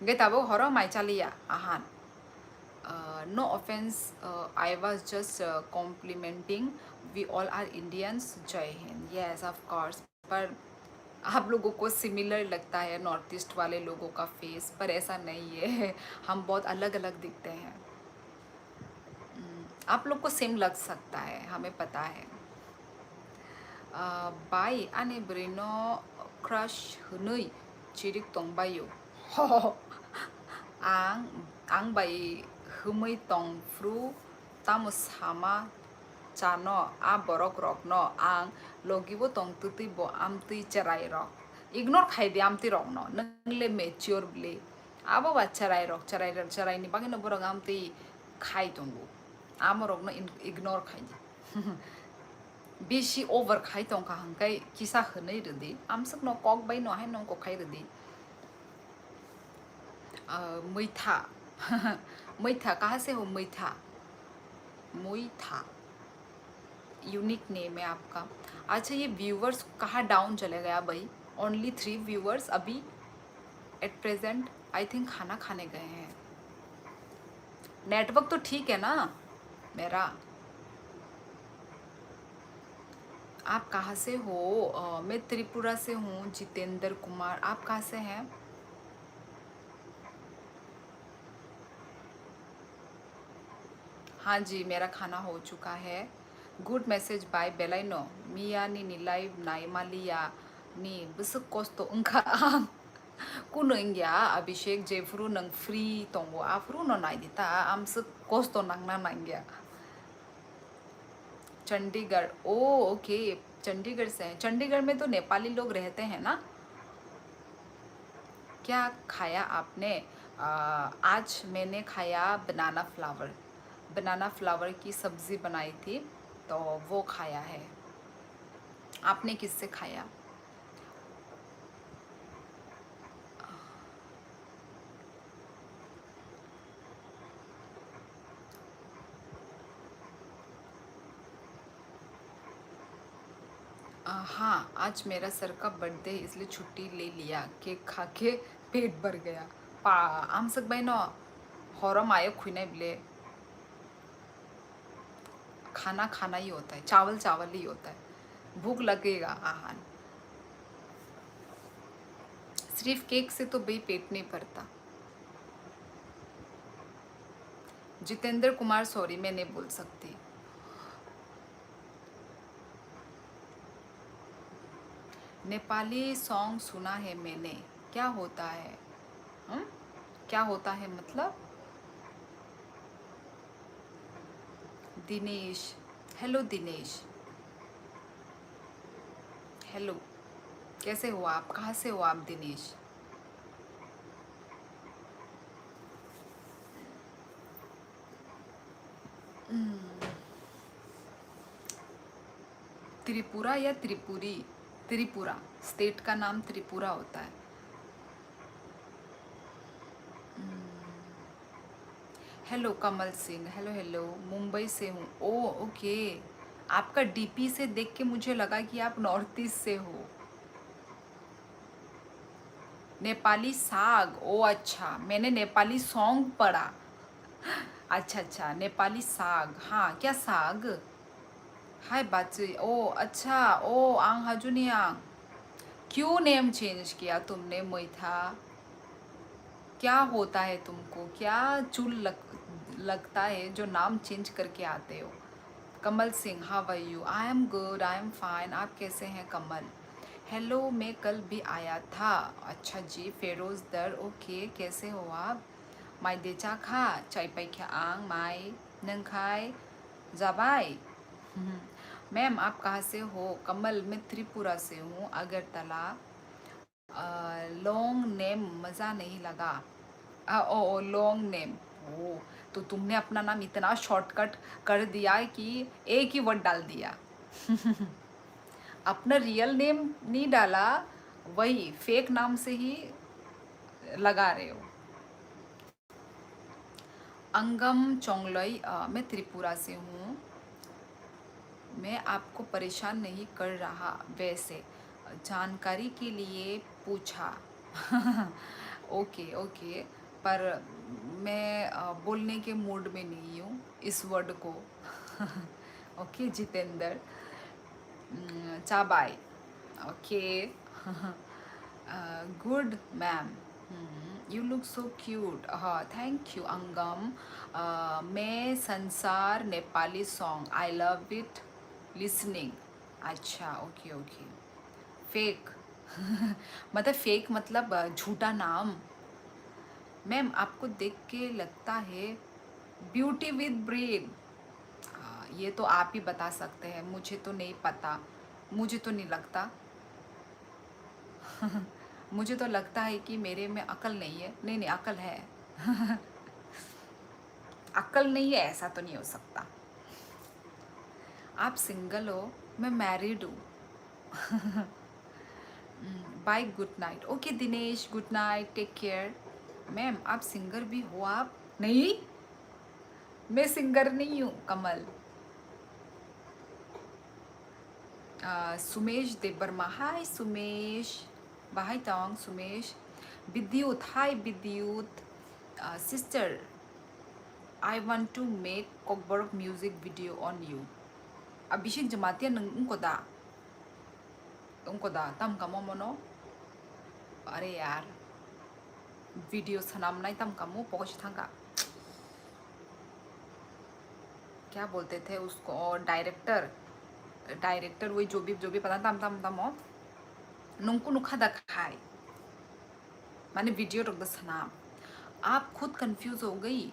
गे ताबो हरो माई चालिया आहान। No offense, I was just complimenting. We all are Indians. जय हिंद। Yes, of course. पर आप लोगों को सिमिलर लगता है नॉर्थ ईस्ट वाले लोगों का फेस, पर ऐसा नहीं है। हम बहुत अलग अलग दिखते हैं। आप लोग को सेम लग सकता है, हमें पता है। बाई आने ब्रेनो क्रश हुनुई चिरिक तंबायो। आं आं बाई हुमै तंफ्रु तामुस हामा चानो आ बरक रक न आं लगिबो तंग तुति बो आमतुई चराई रक इग्नोर खाई दे आमती रक न नंगले मेच्योर ब्ले आबो बा चराई नि बागे न बरक आमती खाई तंगु आमो रक न इग्नोर खाई दे। बेसी ओवर खाई तंग का हंकाई किसा हनै रदि आमसक न कक बाई न हाय न को खाई रदि। मैथा। मैथा कहाँ से हो मैथा? मोइथा यूनिक नेम है आपका। अच्छा, ये व्यूवर्स कहाँ डाउन चले गया भाई? ओनली 3 व्यूवर्स अभी एट प्रेजेंट। आई थिंक खाना खाने गए हैं। नेटवर्क तो ठीक है ना मेरा? आप कहाँ से हो? मैं त्रिपुरा से हूँ, जितेंद्र कुमार। आप कहाँ से हैं? हाँ जी, मेरा खाना हो चुका है। गुड मैसेज बाय बेलाइनो मिया नि निलाइ नाइमालिया नि बुसुक कस्तो उनका आं कुनो इंगिया अभिषेक जेफ्रु नंग फ्री तोंगो आफ्रु नो नाइदिता आमसुक कस्तो नांगना नांगिया। चंडीगढ़, ओ ओके, चंडीगढ़ से हैं। चंडीगढ़ में तो नेपाली लोग रहते हैं ना? क्या खाया आपने? आज मैंने खाया बनाना फ्लावर की सब्ज़ी बनाई थी, तो वो खाया है। आपने किससे खाया? हाँ, आज मेरा सर का बर्थडे इसलिए छुट्टी ले लिया, केक खा के पेट भर गया। पा आमसक भाई न हरम आयो खुने बिले खाना खाना ही होता है, चावल चावल ही होता है। भूख लगेगा आहान। सिर्फ केक से तो भाई पेट नहीं भरता। जितेंद्र कुमार, सॉरी मैं नहीं बोल सकती। नेपाली सॉन्ग सुना है मैंने। क्या होता है? हम क्या होता है मतलब? दिनेश, हेलो दिनेश, हेलो, कैसे हो आप? कहाँ से हो आप दिनेश? त्रिपुरा या त्रिपुरी? त्रिपुरा स्टेट का नाम त्रिपुरा होता है। Hello Kamal Singh, hello hello, Mumbai से हूँ। ओ ओके, आपका डीपी से देख के मुझे लगा कि आप नॉर्थ ईस्ट से हो। नेपाली साग, ओ अच्छा, मैंने नेपाली सॉन्ग पढ़ा। अच्छा अच्छा, नेपाली साग, हाँ क्या साग? हाय बाची, ओ अच्छा, ओ आंग हजुनी आंग। क्यों नेम चेंज किया तुमने मोइथा? क्या होता है तुमको? क्या लगता है जो नाम चेंज करके आते हो? Kamal Singh, how are you? I am good, I am fine. आप कैसे हैं कमल? हेलो, मैं कल भी आया था। अच्छा जी, फेरोज दर, ओके, कैसे हो आप? माई देचा खा चाय पैख्या आंग माई नंखाई जाबाई। मैम आप कहाँ से हो? कमल, मैं त्रिपुरा से हूँ, अगरतला। लॉन्ग नेम मज़ा नहीं लगा। ओ लॉन्ग नेम। ओ, तो तुमने अपना नाम इतना शॉर्टकट कर दिया कि एक ही वर्ड डाल दिया। अपना रियल नेम नहीं डाला, वही फेक नाम से ही लगा रहे हो। अंगम चोंगलई, मैं त्रिपुरा से हूँ। मैं आपको परेशान नहीं कर रहा, वैसे जानकारी के लिए पूछा। ओके ओके, पर मैं बोलने के मूड में नहीं हूँ इस वर्ड को। ओके जितेंद्र, चाबाई, okay. Good ma'am, you look so cute. हाँ थैंक यू अंगम। मैं संसार Nepali song, I love it listening. अच्छा ओके ओके। फेक, मतलब फेक मतलब झूठा नाम। मैम आपको देख के लगता है ब्यूटी विद ब्रेन। ये तो आप ही बता सकते हैं, मुझे तो नहीं पता, मुझे तो नहीं लगता। मुझे तो लगता है कि मेरे में अकल नहीं है। नहीं नहीं, अकल है। अकल नहीं है ऐसा तो नहीं हो सकता। आप सिंगल हो? मैं मैरिड हूँ। Bye, good night. Okay Dinesh, good night, take care. Ma'am आप सिंगर भी हो? आप नहीं, मैं सिंगर नहीं हूँ कमल। सुमेश देवर्मा, हाय सुमेश, बाहाई तांग Sumesh. Vidyut, hi Vidyut. Sister, I want to make Kokborok music video on you. Abhishek Jamatia उनको दा तम कमो मनो। अरे यार, वीडियो सनाम नहीं तम कमो पहुँच थांगा। क्या बोलते थे उसको? डायरेक्टर, डायरेक्टर वही जो भी पता तम तम तम हो नुंकु नुखा दखाई, माने वीडियो रख द सनाम। आप खुद कंफ्यूज हो गई।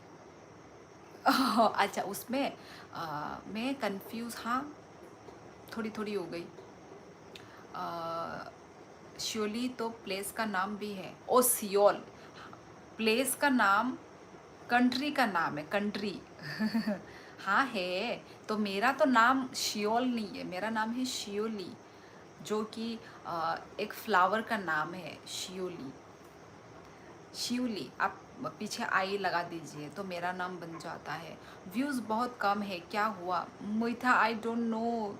अच्छा उसमें मैं कंफ्यूज, हाँ थोड़ी थोड़ी हो गई। श्योली तो प्लेस का नाम भी है। ओ सियोल, प्लेस का नाम, कंट्री का नाम है, कंट्री। हाँ है, तो मेरा तो नाम शियोल नहीं है, मेरा नाम है शियोली, जो कि एक फ्लावर का नाम है, शियोली। शिवली, आप पीछे आई लगा दीजिए तो मेरा नाम बन जाता है। व्यूज़ बहुत कम है, क्या हुआ? मोइथा, आई डोंट नो,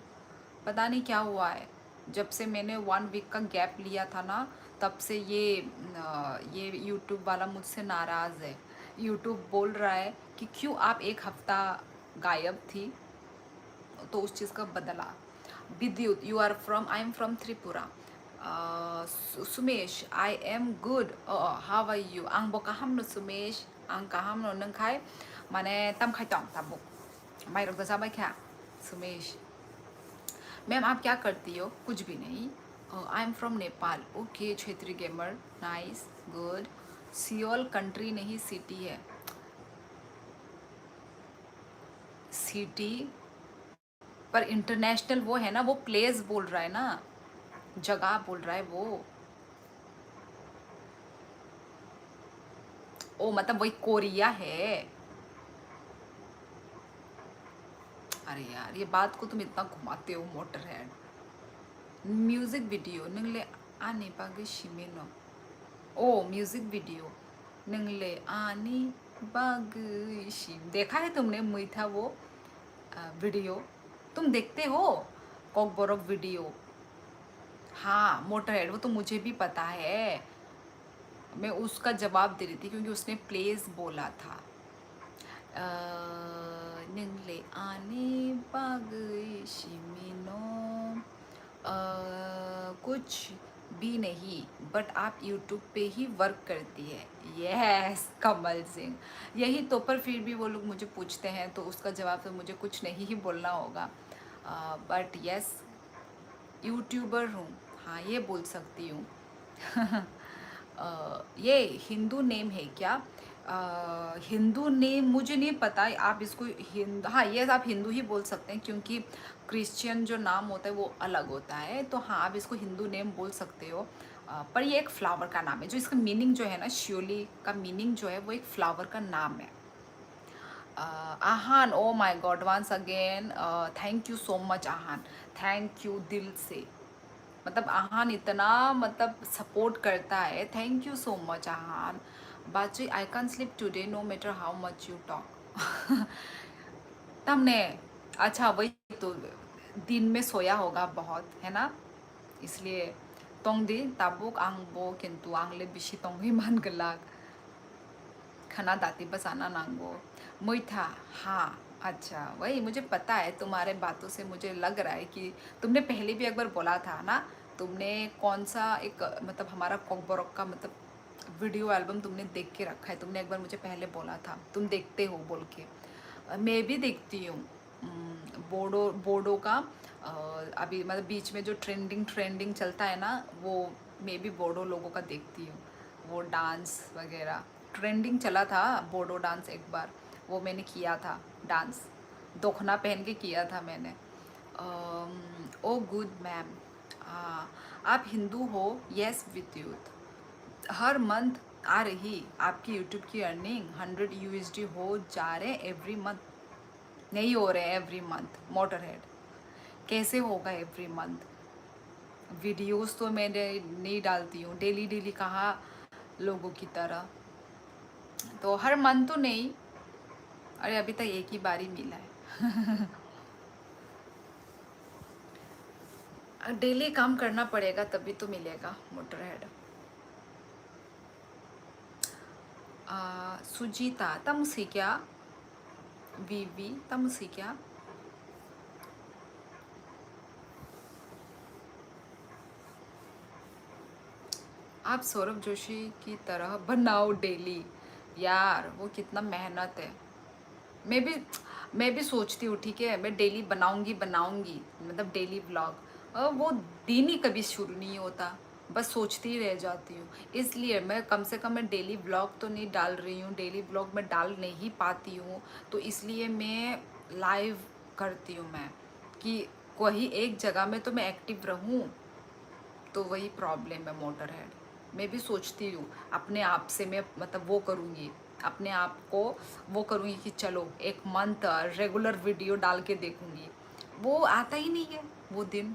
पता नहीं क्या हुआ है। जब से मैंने 1 वीक का गैप लिया था ना, तब से ये यूट्यूब वाला मुझसे नाराज़ है। यूट्यूब बोल रहा है कि क्यों आप एक हफ्ता गायब थी, तो उस चीज़ का बदला। Vidyut, you are from, I am from Tripura. Sumesh, I am good, how are you? आंबो काहामनो सुमेश, आं काहामनो नंखाय माने तम खाइतों तबुक माइरक दसा क्या सुमेश। मैम आप क्या करती हो? कुछ भी नहीं। I am from Nepal, okay क्षेत्रीय gamer, nice good. Seoul country नहीं सिटी है। सिटी पर इंटरनेशनल वो है ना, वो प्लेस बोल रहा है ना, जगह बोल रहा है वो। ओ मतलब वही कोरिया है। अरे यार, ये बात को तुम इतना घुमाते हो मोटर हेड। म्यूजिक वीडियो नंगले आने बागे शिमेनो। ओ म्यूजिक वीडियो नंगले आनी बाग शिम, देखा है तुमने मुई था वो वीडियो? तुम देखते हो कॉक बोरक वीडियो? हाँ मोटर हेड, वो तो मुझे भी पता है। मैं उसका जवाब दे रही थी क्योंकि उसने प्लेस बोला था। निंगले आने पागई शिमिनो, कुछ भी नहीं, बट आप यूट्यूब पे ही वर्क करती है। यस कमल सिंह, यही तो। पर फिर भी वो लोग मुझे पूछते हैं तो उसका जवाब तो मुझे कुछ नहीं ही बोलना होगा। बट यस, यूट्यूबर हूँ, हाँ ये बोल सकती हूँ। ये हिंदू नेम है क्या? हिंदू नेम मुझे नहीं पता, आप इसको हिंद, हाँ ये आप हिंदू ही बोल सकते हैं क्योंकि क्रिश्चियन जो नाम होता है वो अलग होता है, तो हाँ आप इसको हिंदू नेम बोल सकते हो। पर ये एक फ्लावर का नाम है, जो इसका मीनिंग जो है ना, श्योली का मीनिंग जो है वो एक फ्लावर का नाम है। Aahan, oh my god, once again thank you so much Ahaan, thank you दिल से। मतलब आहान इतना मतलब सपोर्ट करता है, thank you so much Aahan. बाची, I can sleep today no matter how much you talk. तुमने, अच्छा वही तो, दिन में सोया होगा बहुत है ना, इसलिए तोंगदी ताबुक आंगबो किंतु आंगले बिशी तोंगी मान गलाक खाना दाती बसाना नांगो मोइथा। हाँ अच्छा, वही मुझे पता है, तुम्हारे बातों से मुझे लग रहा है कि तुमने पहले भी एक बार बोला था ना, तुमने कौन सा एक मतलब हमारा कॉकबॉरक का मतलब वीडियो एल्बम तुमने देख के रखा है, तुमने एक बार मुझे पहले बोला था तुम देखते हो बोल के। मैं भी देखती हूँ। बोडो बोडो का अभी मतलब बीच में जो ट्रेंडिंग चलता है ना, वो मैं भी बोडो लोगों का देखती हूँ। वो डांस वगैरह ट्रेंडिंग चला था, बोडो डांस एक बार वो मैंने किया था डांस, दोखना पहन के किया था मैंने। ओ गुड मैम, हाँ आप हिंदू हो? Yes with youth. हर मंथ आ रही आपकी यूट्यूब की अर्निंग 100 USD हो जा रहे एवरी मंथ? नहीं हो रहे एवरी मंथ मोटर हेड, कैसे होगा एवरी मंथ? वीडियोस तो मैंने नहीं डालती हूँ डेली डेली, कहाँ लोगों की तरह, तो हर मंथ तो नहीं। अरे अभी तक एक ही बार ही मिला है। डेली काम करना पड़ेगा तभी तो मिलेगा मोटर हेड। सुजीता तमसी क्या, वीवी तमसी क्या? आप सौरभ जोशी की तरह बनाओ डेली। यार वो कितना मेहनत है। मैं भी मैं भी सोचती हूँ, ठीक है मैं डेली बनाऊंगी मतलब डेली व्लॉग, वो दिन ही कभी शुरू नहीं होता, बस सोचती ही रह जाती हूँ। इसलिए मैं कम से कम मैं डेली व्लॉग तो नहीं डाल रही हूँ, डेली व्लॉग मैं डाल नहीं पाती हूँ, तो इसलिए मैं लाइव करती हूँ मैं, कि वही एक जगह में तो मैं एक्टिव रहूँ, तो वही प्रॉब्लम है मोटर हेड। मैं भी सोचती हूँ अपने आप से, मैं मतलब वो करूँगी, अपने आप को वो करूँगी कि चलो एक मंथ रेगुलर वीडियो डाल के देखूँगी, वो आता ही नहीं है वो दिन।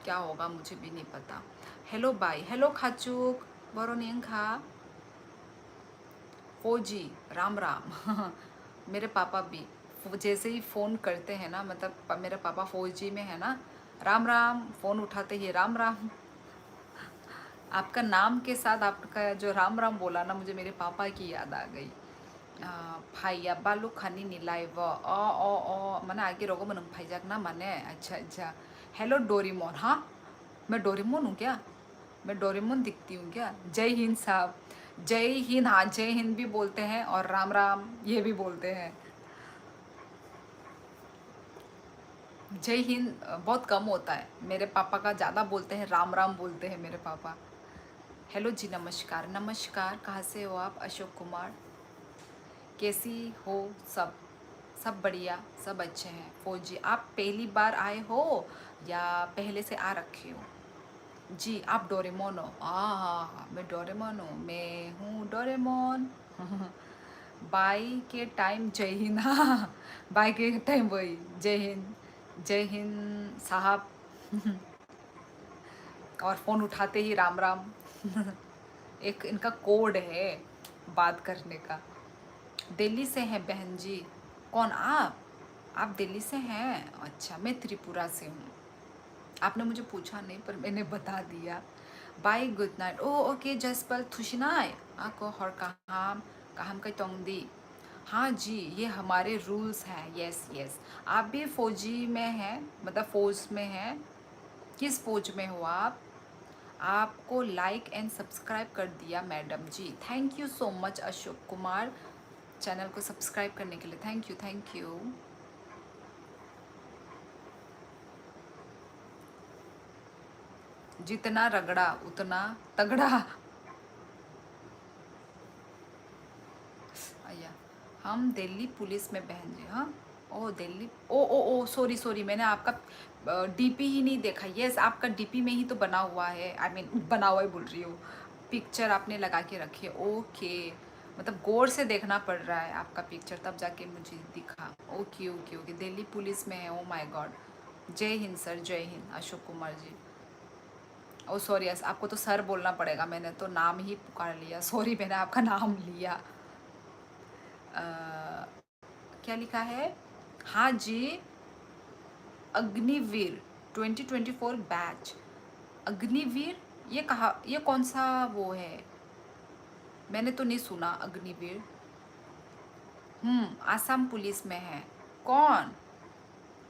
क्या होगा मुझे भी नहीं पता। हेलो बाय, हेलो खाचुक, बरोनियंग खा, फौजी, राम राम। मेरे पापा भी जैसे ही फ़ोन करते हैं ना, मतलब मेरे पापा फौजी में है ना, राम राम, फ़ोन उठाते ही राम राम। आपका नाम के साथ आपका जो राम राम बोला ना, मुझे मेरे पापा की याद आ गई। भाई अब्बा लोग खानी नीलाई वो ओ मैंने आगे रोगो मन भाईजाक ना माने। अच्छा अच्छा, हेलो डोरीमोन, हाँ मैं डोरीमोन हूँ क्या? मैं डोरेमोन दिखती हूँ क्या? जय हिंद साहब, जय हिंद, हाँ जय हिंद भी बोलते हैं और राम राम ये भी बोलते हैं। जय हिंद बहुत कम होता है, मेरे पापा का ज़्यादा बोलते हैं, राम राम बोलते हैं मेरे पापा। हेलो जी, नमस्कार नमस्कार, कहाँ से हो आप? अशोक कुमार, कैसी हो? सब सब बढ़िया, सब अच्छे हैं। फौजी, आप पहली बार आए हो या पहले से आ रखे हो? जी आप डोरेमोन हो? हाँ हाँ हाँ, मैं डोरेमोन हूँ, मैं हूँ डोरेमोन। बाय के टाइम जय हिंद। हाँ बाय के टाइम वही जय हिंद, जय हिंद साहब। और फ़ोन उठाते ही राम राम। एक इनका कोड है बात करने का। दिल्ली से हैं बहन जी। कौन आप दिल्ली से हैं? अच्छा मैं त्रिपुरा से हूँ। आपने मुझे पूछा नहीं पर मैंने बता दिया। Bye, good night. Oh, okay, Jaspal Thushinai. Ako हर काम काम का तोंगदी. हाँ जी, ये हमारे रूल्स हैं. Yes yes. आप भी फौजी में हैं, मतलब फौज में हैं. किस फौज में हो आप? आपको लाइक एंड सब्सक्राइब कर दिया madam ji. Thank you so much Ashok Kumar, channel को सब्सक्राइब करने के लिए. Thank you thank you. जितना रगड़ा उतना तगड़ा. आया. हम दिल्ली पुलिस में बहन जी. हाँ. ओ दिल्ली. ओ सॉरी सॉरी, मैंने आपका डीपी ही नहीं देखा. यस, आपका डीपी में ही तो बना हुआ है. आई मीन बना हुआ ही बोल रही हूँ, पिक्चर आपने लगा के रखी है. ओके, मतलब गौर से देखना पड़ रहा है आपका पिक्चर, तब जाके मुझे दिखा. Okay okay okay, Delhi police में है. ओ माय गॉड. जय हिंद सर, जय हिंद अशोक कुमार जी. ओ सॉरी, यस आपको तो सर बोलना पड़ेगा, मैंने तो नाम ही पुकार लिया. सॉरी, मैंने आपका नाम लिया. क्या लिखा है? हाँ जी, अग्निवीर 2024 बैच. अग्निवीर, ये कहा, ये कौन सा वो है? मैंने तो नहीं सुना अग्निवीर. आसाम पुलिस में है. कौन?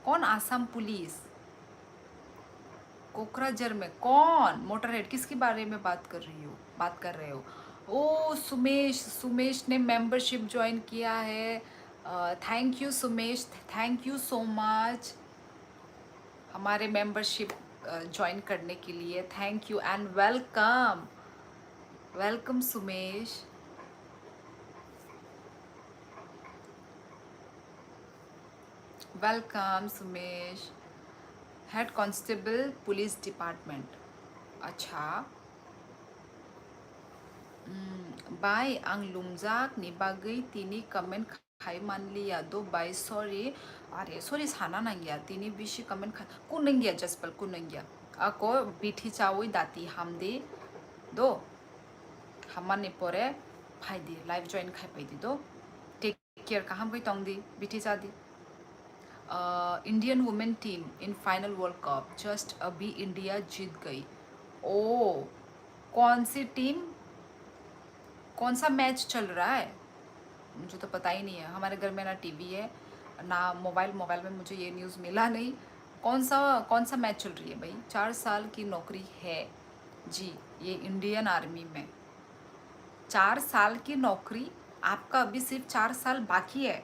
कौन आसाम पुलिस? कोकराझार में कौन? मोटरहेड किसके बारे में बात कर रहे हो? ओ सुमेश, सुमेश ने मेंबरशिप ज्वाइन किया है. Thank you Sumesh, thank you so much हमारे मेंबरशिप ज्वाइन करने के लिए. Thank you and welcome. Welcome Sumesh. Welcome Sumesh. Head constable police department. अच्छा. बाय आं लुमजाकनि बागै तिनि कमेन्ट खालामलिया दो बाय सॉरी. अरे सॉरी साना नांगिया तिनि बिसि कमेन्ट कुनंगिया जसपल कुनंगिया. आको बिठी चावई दाती हामदी दो हामानि परे फाइदी लाइव जॉइन खाइपाइदी दो. टेक केयर का हम गई तोंगदी बिठी चादी. Indian women team in final world cup just अभी इंडिया जीत गई. ओ, कौन सी टीम? कौन सा मैच चल रहा है? मुझे तो पता ही नहीं है. हमारे घर में ना टीवी है ना मोबाइल. मोबाइल में मुझे ये न्यूज़ मिला नहीं. कौन सा मैच चल रही है भाई? 4 साल की नौकरी है जी ये इंडियन आर्मी में. 4 साल की नौकरी. आपका अभी सिर्फ 4 साल बाकी है.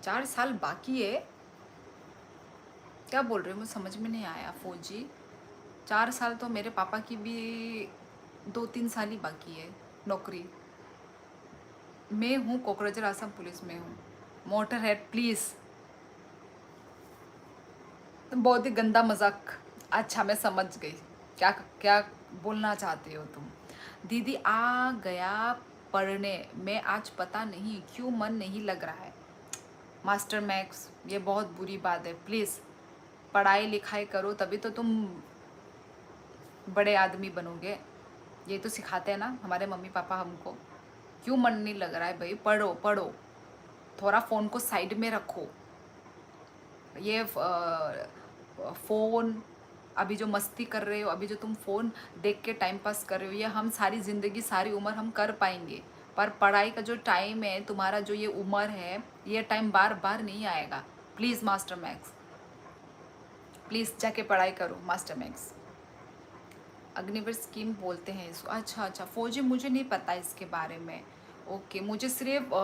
4 साल बाकी है. क्या बोल रहे हो? मुझे समझ में नहीं आया फौजी. 4 साल तो मेरे पापा की भी 2-3 साल ही बाकी है नौकरी. मैं हूँ कोकराझार आसाम पुलिस में हूँ. Motor head please. बहुत ही गंदा मजाक. अच्छा मैं समझ गई क्या क्या बोलना चाहते हो तुम. दीदी आ गया पढ़ने में आज, पता नहीं क्यों मन नहीं लग रहा है. मास्टर मैक्स, ये बहुत बुरी बात है. प्लीज़ पढ़ाई लिखाई करो, तभी तो तुम बड़े आदमी बनोगे. ये तो सिखाते हैं ना हमारे मम्मी पापा हमको. क्यों मन नहीं लग रहा है भाई? पढ़ो पढ़ो. थोड़ा फ़ोन को साइड में रखो. ये फ़ोन अभी जो मस्ती कर रहे हो, अभी जो तुम फ़ोन देख के टाइम पास कर रहे हो, ये हम सारी ज़िंदगी सारी उम्र हम कर पाएंगे. पर पढ़ाई का जो टाइम है, तुम्हारा जो ये उम्र है, ये टाइम बार बार नहीं आएगा. प्लीज़ मास्टर मैक्स, प्लीज़ जाके पढ़ाई करो मास्टर मैक्स. अग्निवीर स्कीम बोलते हैं इसको. अच्छा अच्छा फौजी, मुझे नहीं पता इसके बारे में. ओके, मुझे सिर्फ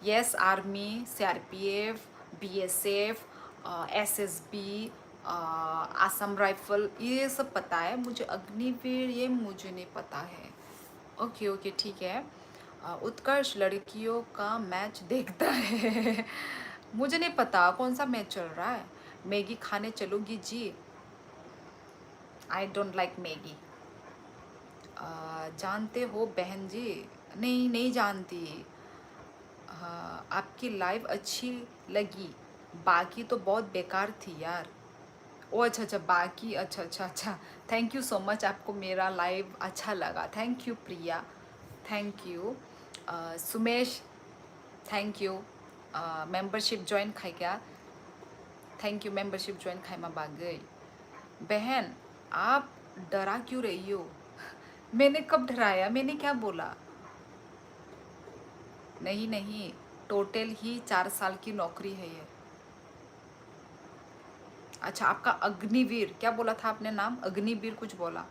yes army, CRPF, BSF, SSB, Assam rifle, ये सब पता है मुझे. अग्निवीर ये मुझे नहीं पता है. ओके ओके ठीक है. उत्कर्ष लड़कियों का मैच देखता है. मुझे नहीं पता कौन सा मैच चल रहा है. मैगी खाने चलोगी जी? I don't like Maggi. जानते हो बहन जी? नहीं नहीं जानती. आपकी लाइव अच्छी लगी, बाकी तो बहुत बेकार थी यार. ओ अच्छा अच्छा बाकी. अच्छा अच्छा अच्छा. थैंक यू सो मच, आपको मेरा लाइव अच्छा लगा. Thank you Priya. Thank you Sumesh. Thank you. Membership join खाई क्या? थैंक यू मेंबरशिप ज्वाइन खाई मा बागई. बहन आप डरा क्यों रही हो? मैंने कब डराया? मैंने क्या बोला? नहीं नहीं, टोटल ही 4 साल की नौकरी है ये। अच्छा, आपका अग्निवीर क्या बोला था आपने नाम? अग्निवीर कुछ बोला।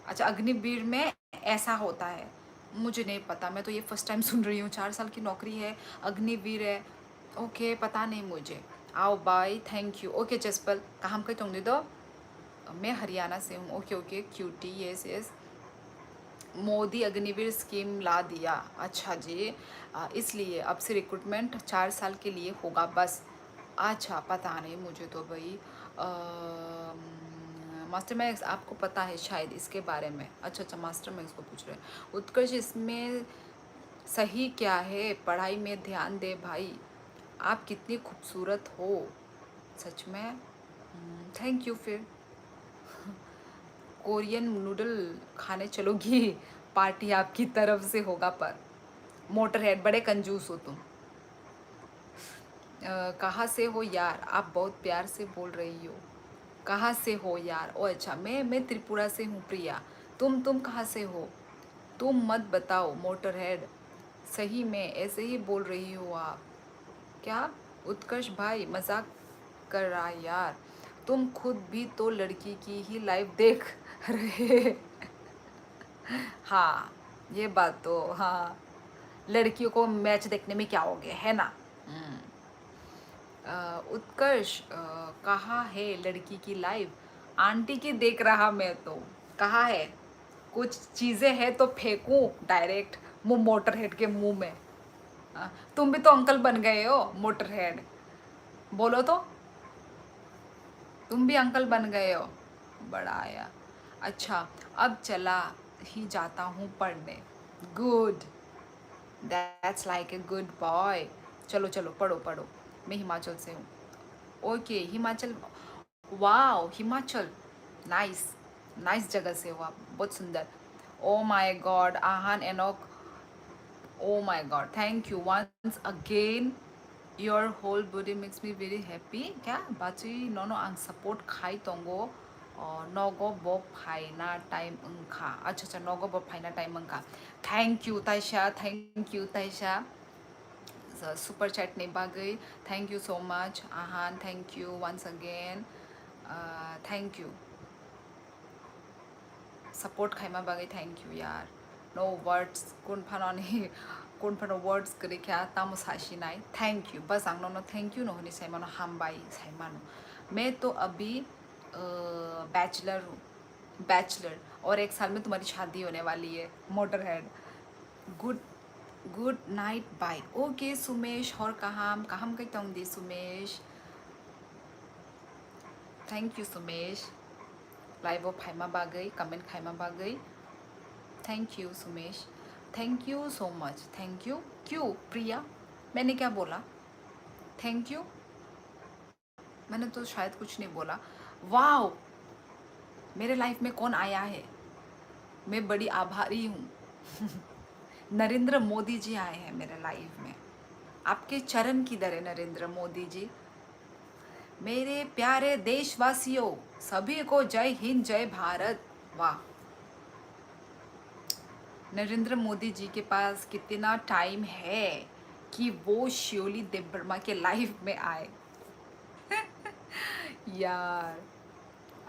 अच्छा, अग्निवीर में ऐसा होता है। मुझे नहीं पता, मैं तो ये फर्स्ट टाइम सुन रही हूँ। 4 साल की नौकरी है, अग्निवीर है। ओके, पता नहीं मुझे। आओ bye, thank you. Okay Jaspal, काम कहीं तुम दे दो। मैं हरियाणा से हूँ। Okay okay cutie, yes yes. Modi Agniveer scheme ला दिया। अच्छा जी, इसलिए अब से रिक्रूटमेंट 4 साल के लिए होगा बस। अच्छा, पता नहीं मुझे तो भाई। मास्टर मैक्स आपको पता है शायद इसके बारे में? अच्छा अच्छा, मास्टर मैक्स को पूछ रहे हैं। उत्कर्ष, इसमें सही क्या है? पढ़ाई में ध्यान दे भाई। आप कितनी खूबसूरत हो सच में। Thank you. फिर कोरियन नूडल खाने चलोगी? पार्टी आपकी तरफ से होगा पर। मोटर हेड, बड़े कंजूस हो तुम। कहाँ से हो यार? आप बहुत प्यार से बोल रही हो। कहाँ से हो यार? ओ अच्छा, मैं त्रिपुरा से हूँ प्रिया। तुम कहाँ से हो? तुम मत बताओ मोटर हेड। सही में ऐसे ही बोल रही हो आप? क्या? उत्कर्ष भाई मजाक कर रहा है यार। तुम खुद भी तो लड़की की ही लाइफ देख रहे। हाँ, ये बात तो हाँ। लड़कियों को मैच देखने में क्या हो गया है ना। हम्म। उत्कर्ष, कहाँ है लड़की की लाइफ? आंटी की देख रहा मैं तो। कहाँ है? कुछ चीज़ें हैं तो फेंकूं डायरेक्ट मुंह मोटर हेड के मुंह में। तुम भी तो अंकल बन गए हो मोटर हेड। बोलो तो, तुम भी अंकल बन गए हो। बड़ा आया। अच्छा, अब चला ही जाता हूँ पढ़ने। Good, that's like a good boy. चलो चलो, पढ़ो पढ़ो। मैं हिमाचल से हूँ। Okay, Himachal. Wow, Himachal. Nice, nice जगह से हो आप, बहुत सुंदर। Oh my god, Aahan Enoch. Oh my god, thank you once again. Your whole body makes me very happy. क्या बाची नोनो आं सपोर्ट खाई तोंगो नगो ब फाइना टाइम ओंखा। अच्छा अच्छा, नगो ब फाइना टाइम ओंखा। Thank you Taisha, thank you Taisha. Super chat नहीं बागई। Thank you so much Ahaan, thank you once again. Thank you support खाइमा बागै, थैंक यू यार। नो वर्ड्स कौन फानी कौन फानो वर्ड्स करे क्या तामो साशी नाई। थैंक यू बस आंग नो थैंक यू नो साइमानो हामबाई साइमानो। मैं तो अभी बैचलर हूँ, बैचलर। और 1 साल में तुम्हारी शादी होने वाली है motor head. Good, good night bye. Okay Sumesh, और कहाँ कहीं तंग दी Sumesh. Thank you Sumesh, live खाइमा बागै, कमेंट खाइमा बागै। Thank you Sumesh, thank you so much, thank you. क्यों प्रिया, मैंने क्या बोला? थैंक यू, मैंने तो शायद कुछ नहीं बोला। वाओ, मेरे लाइफ में कौन आया है? मैं बड़ी आभारी हूँ। नरेंद्र मोदी जी आए हैं मेरे लाइफ में। आपके चरण किधर है नरेंद्र मोदी जी? मेरे प्यारे देशवासियों, सभी को जय हिंद, जय भारत। वाह, नरेंद्र मोदी जी के पास कितना टाइम है कि वो शियोली देवबर्मा के लाइफ में आए। यार,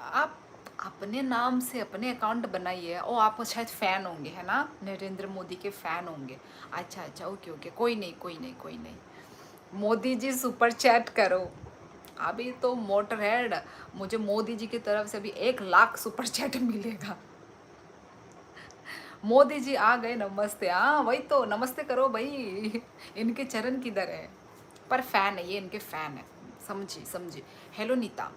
आप अपने नाम से अपने अकाउंट बनाइए। ओ, आप शायद फ़ैन होंगे है ना, नरेंद्र मोदी के फ़ैन होंगे। अच्छा अच्छा, ओके ओके, कोई नहीं कोई नहीं कोई नहीं। मोदी जी सुपर चैट करो। अभी तो मोटर हेड, मुझे मोदी जी की तरफ से भी 1 लाख सुपर चैट मिलेगा। मोदी जी आ गए, नमस्ते। हाँ वही तो, नमस्ते करो भाई। इनके चरण किधर है? पर फैन है ये, इनके फैन है। समझी समझी। हेलो नीता।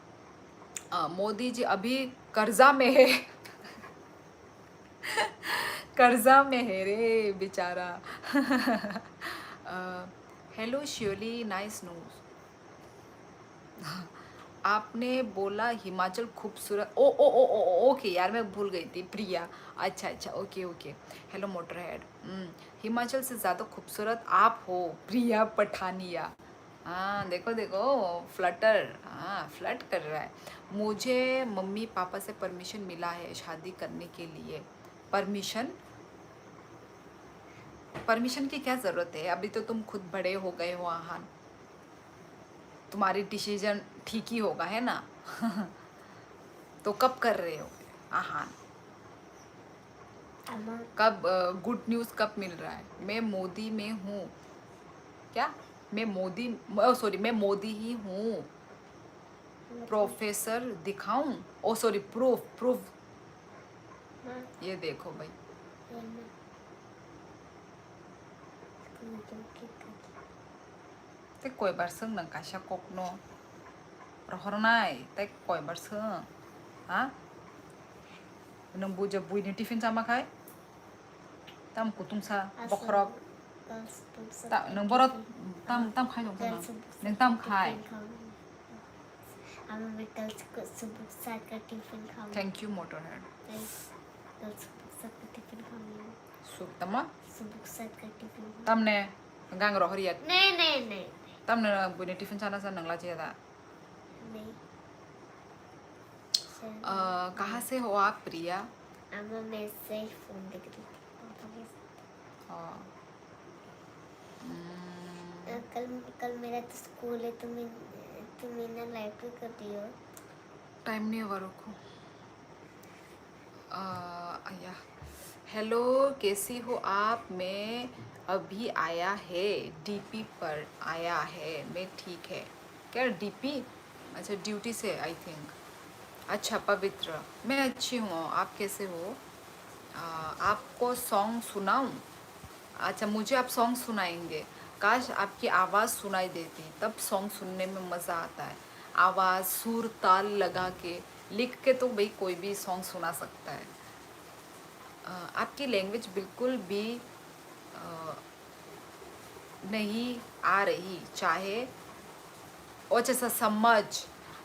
मोदी जी अभी कर्जा में है। कर्जा में है रे बेचारा। Hello Shyoli, nice news. आपने बोला हिमाचल खूबसूरत। ओ ओ ओ ओ ओके यार, मैं भूल गई थी प्रिया। अच्छा अच्छा, okay okay. Hello motor head. Himachal से ज़्यादा खूबसूरत आप हो प्रिया पठानिया। हाँ देखो देखो, फ्लटर, हाँ फ्लर्ट कर रहा है। मुझे मम्मी पापा से परमिशन मिला है शादी करने के लिए। परमिशन? परमिशन की क्या ज़रूरत है? अभी तो तुम खुद बड़े हो गए हो आहान, तुम्हारी डिसीजन ठीक ही होगा, है ना? तो कब कर रहे हो आहान? कब गुड न्यूज़ कब मिल रहा है? मैं मोदी में हूँ। क्या? मैं मोदी, सॉरी, मैं मोदी ही हूँ। प्रोफेसर दिखाऊं? ओ सॉरी, प्रूफ, प्रूफ। ये देखो भाई, ते कोई बार संग नंग काशा कोकनो रहरनाय ते कोई बार संग, हाँ? नंग बुजा बुइनि tiffin जामाखाय tam kutung sa bokrok ta nang borot tam khai dong sana nang tam khai. मैं कल सुबह साथ का टिफिन खाऊंगी। Thank you motorhead. कल सुबह साथ का टिफिन खाऊंगी। Suk tama सुबह साथ का tiffin tam ne gang roh riat नहीं tam ne buini tiffin sana sa nang la che da. नहीं कहाँ से हो आप प्रिया? अम्मा मैं से फोन देख रही थी पापा के साथ। कल कल मेरा तो स्कूल है, तुम ना लाइब्रेरी कर रही हो। टाइम नहीं होगा, रुको। या हेलो, कैसी हो आप? मैं अभी आया है, डीपी पर आया है। मैं ठीक है। क्या डीपी? अच्छा, ड्यूटी से आई थिंक। अच्छा पवित्र, मैं अच्छी हूँ, आप कैसे हो? आपको सॉन्ग सुनाऊँ? अच्छा, मुझे आप सॉन्ग सुनाएंगे। काश आपकी आवाज़ सुनाई देती, तब सॉन्ग सुनने में मज़ा आता है। आवाज़, सुर, ताल लगा के, लिख के तो भाई कोई भी सॉन्ग सुना सकता है। आपकी लैंग्वेज बिल्कुल भी नहीं आ रही, चाहे अच्छा समझ,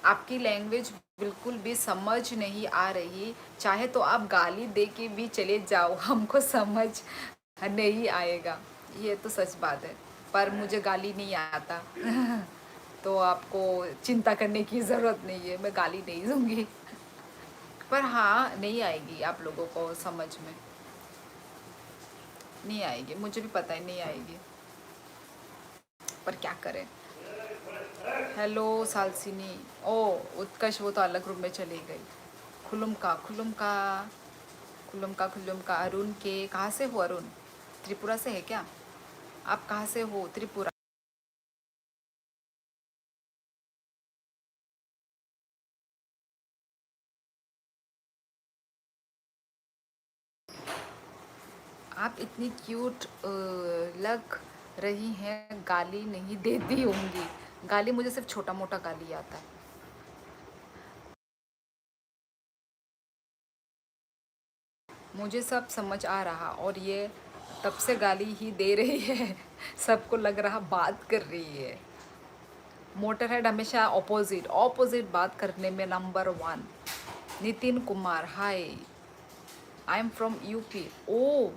आपकी लैंग्वेज बिल्कुल भी समझ नहीं आ रही, चाहे तो आप गाली दे के भी चले जाओ, हमको समझ नहीं आएगा। ये तो सच बात है, पर मुझे गाली नहीं आता। तो आपको चिंता करने की ज़रूरत नहीं है, मैं गाली नहीं दूंगी। पर हाँ, नहीं आएगी आप लोगों को समझ में, नहीं आएगी, मुझे भी पता है नहीं आएगी, पर क्या करें। हेलो सालसिनी। ओ उत्कर्ष, वो तो अलग रूम में चली गई। खुलुम का खुलुम का खुलुम का खुलुम का। अरुण के, कहाँ से हो अरुण? त्रिपुरा से है क्या? आप कहाँ से हो? त्रिपुरा। आप इतनी क्यूट लग रही हैं, गाली नहीं देती होंगी। गाली मुझे सिर्फ छोटा मोटा गाली आता है। मुझे सब समझ आ रहा, और ये तब से गाली ही दे रही है। सबको लग रहा बात कर रही है। मोटरहेड हमेशा ऑपोजिट बात करने में number 1। Nitin Kumar, hi, I am from UP. Oh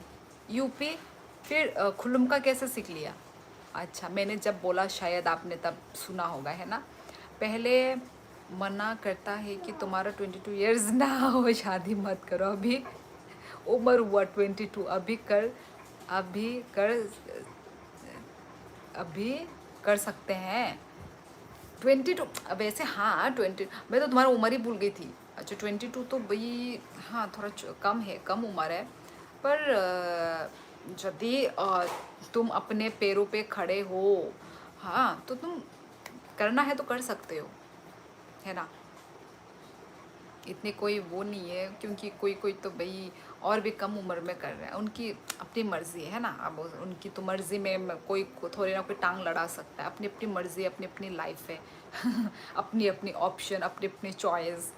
UP, फिर खुल्लुम का कैसे सीख लिया? अच्छा, मैंने जब बोला शायद आपने तब सुना होगा, है ना? पहले मना करता है कि तुम्हारा 22 ईयर्स ना हो, शादी मत करो, अभी उम्र हुआ 22, अभी कर सकते हैं 22। वैसे हाँ 20, मैं तो तुम्हारा उम्र ही भूल गई थी। अच्छा 22 तो भाई हाँ थोड़ा कम है, कम उम्र है, पर यदि तुम अपने पैरों पे खड़े हो, हाँ, तो तुम करना है तो कर सकते हो, है ना? इतने कोई वो नहीं है, क्योंकि कोई कोई तो भाई और भी कम उम्र में कर रहे हैं, उनकी अपनी मर्ज़ी है ना। अब उनकी तो मर्ज़ी में कोई थोड़ी ना कोई टांग लड़ा सकता है, अपनी अपनी मर्ज़ी, अपनी अपनी लाइफ है। अपनी अपनी ऑप्शन, अपनी अपनी चॉइस,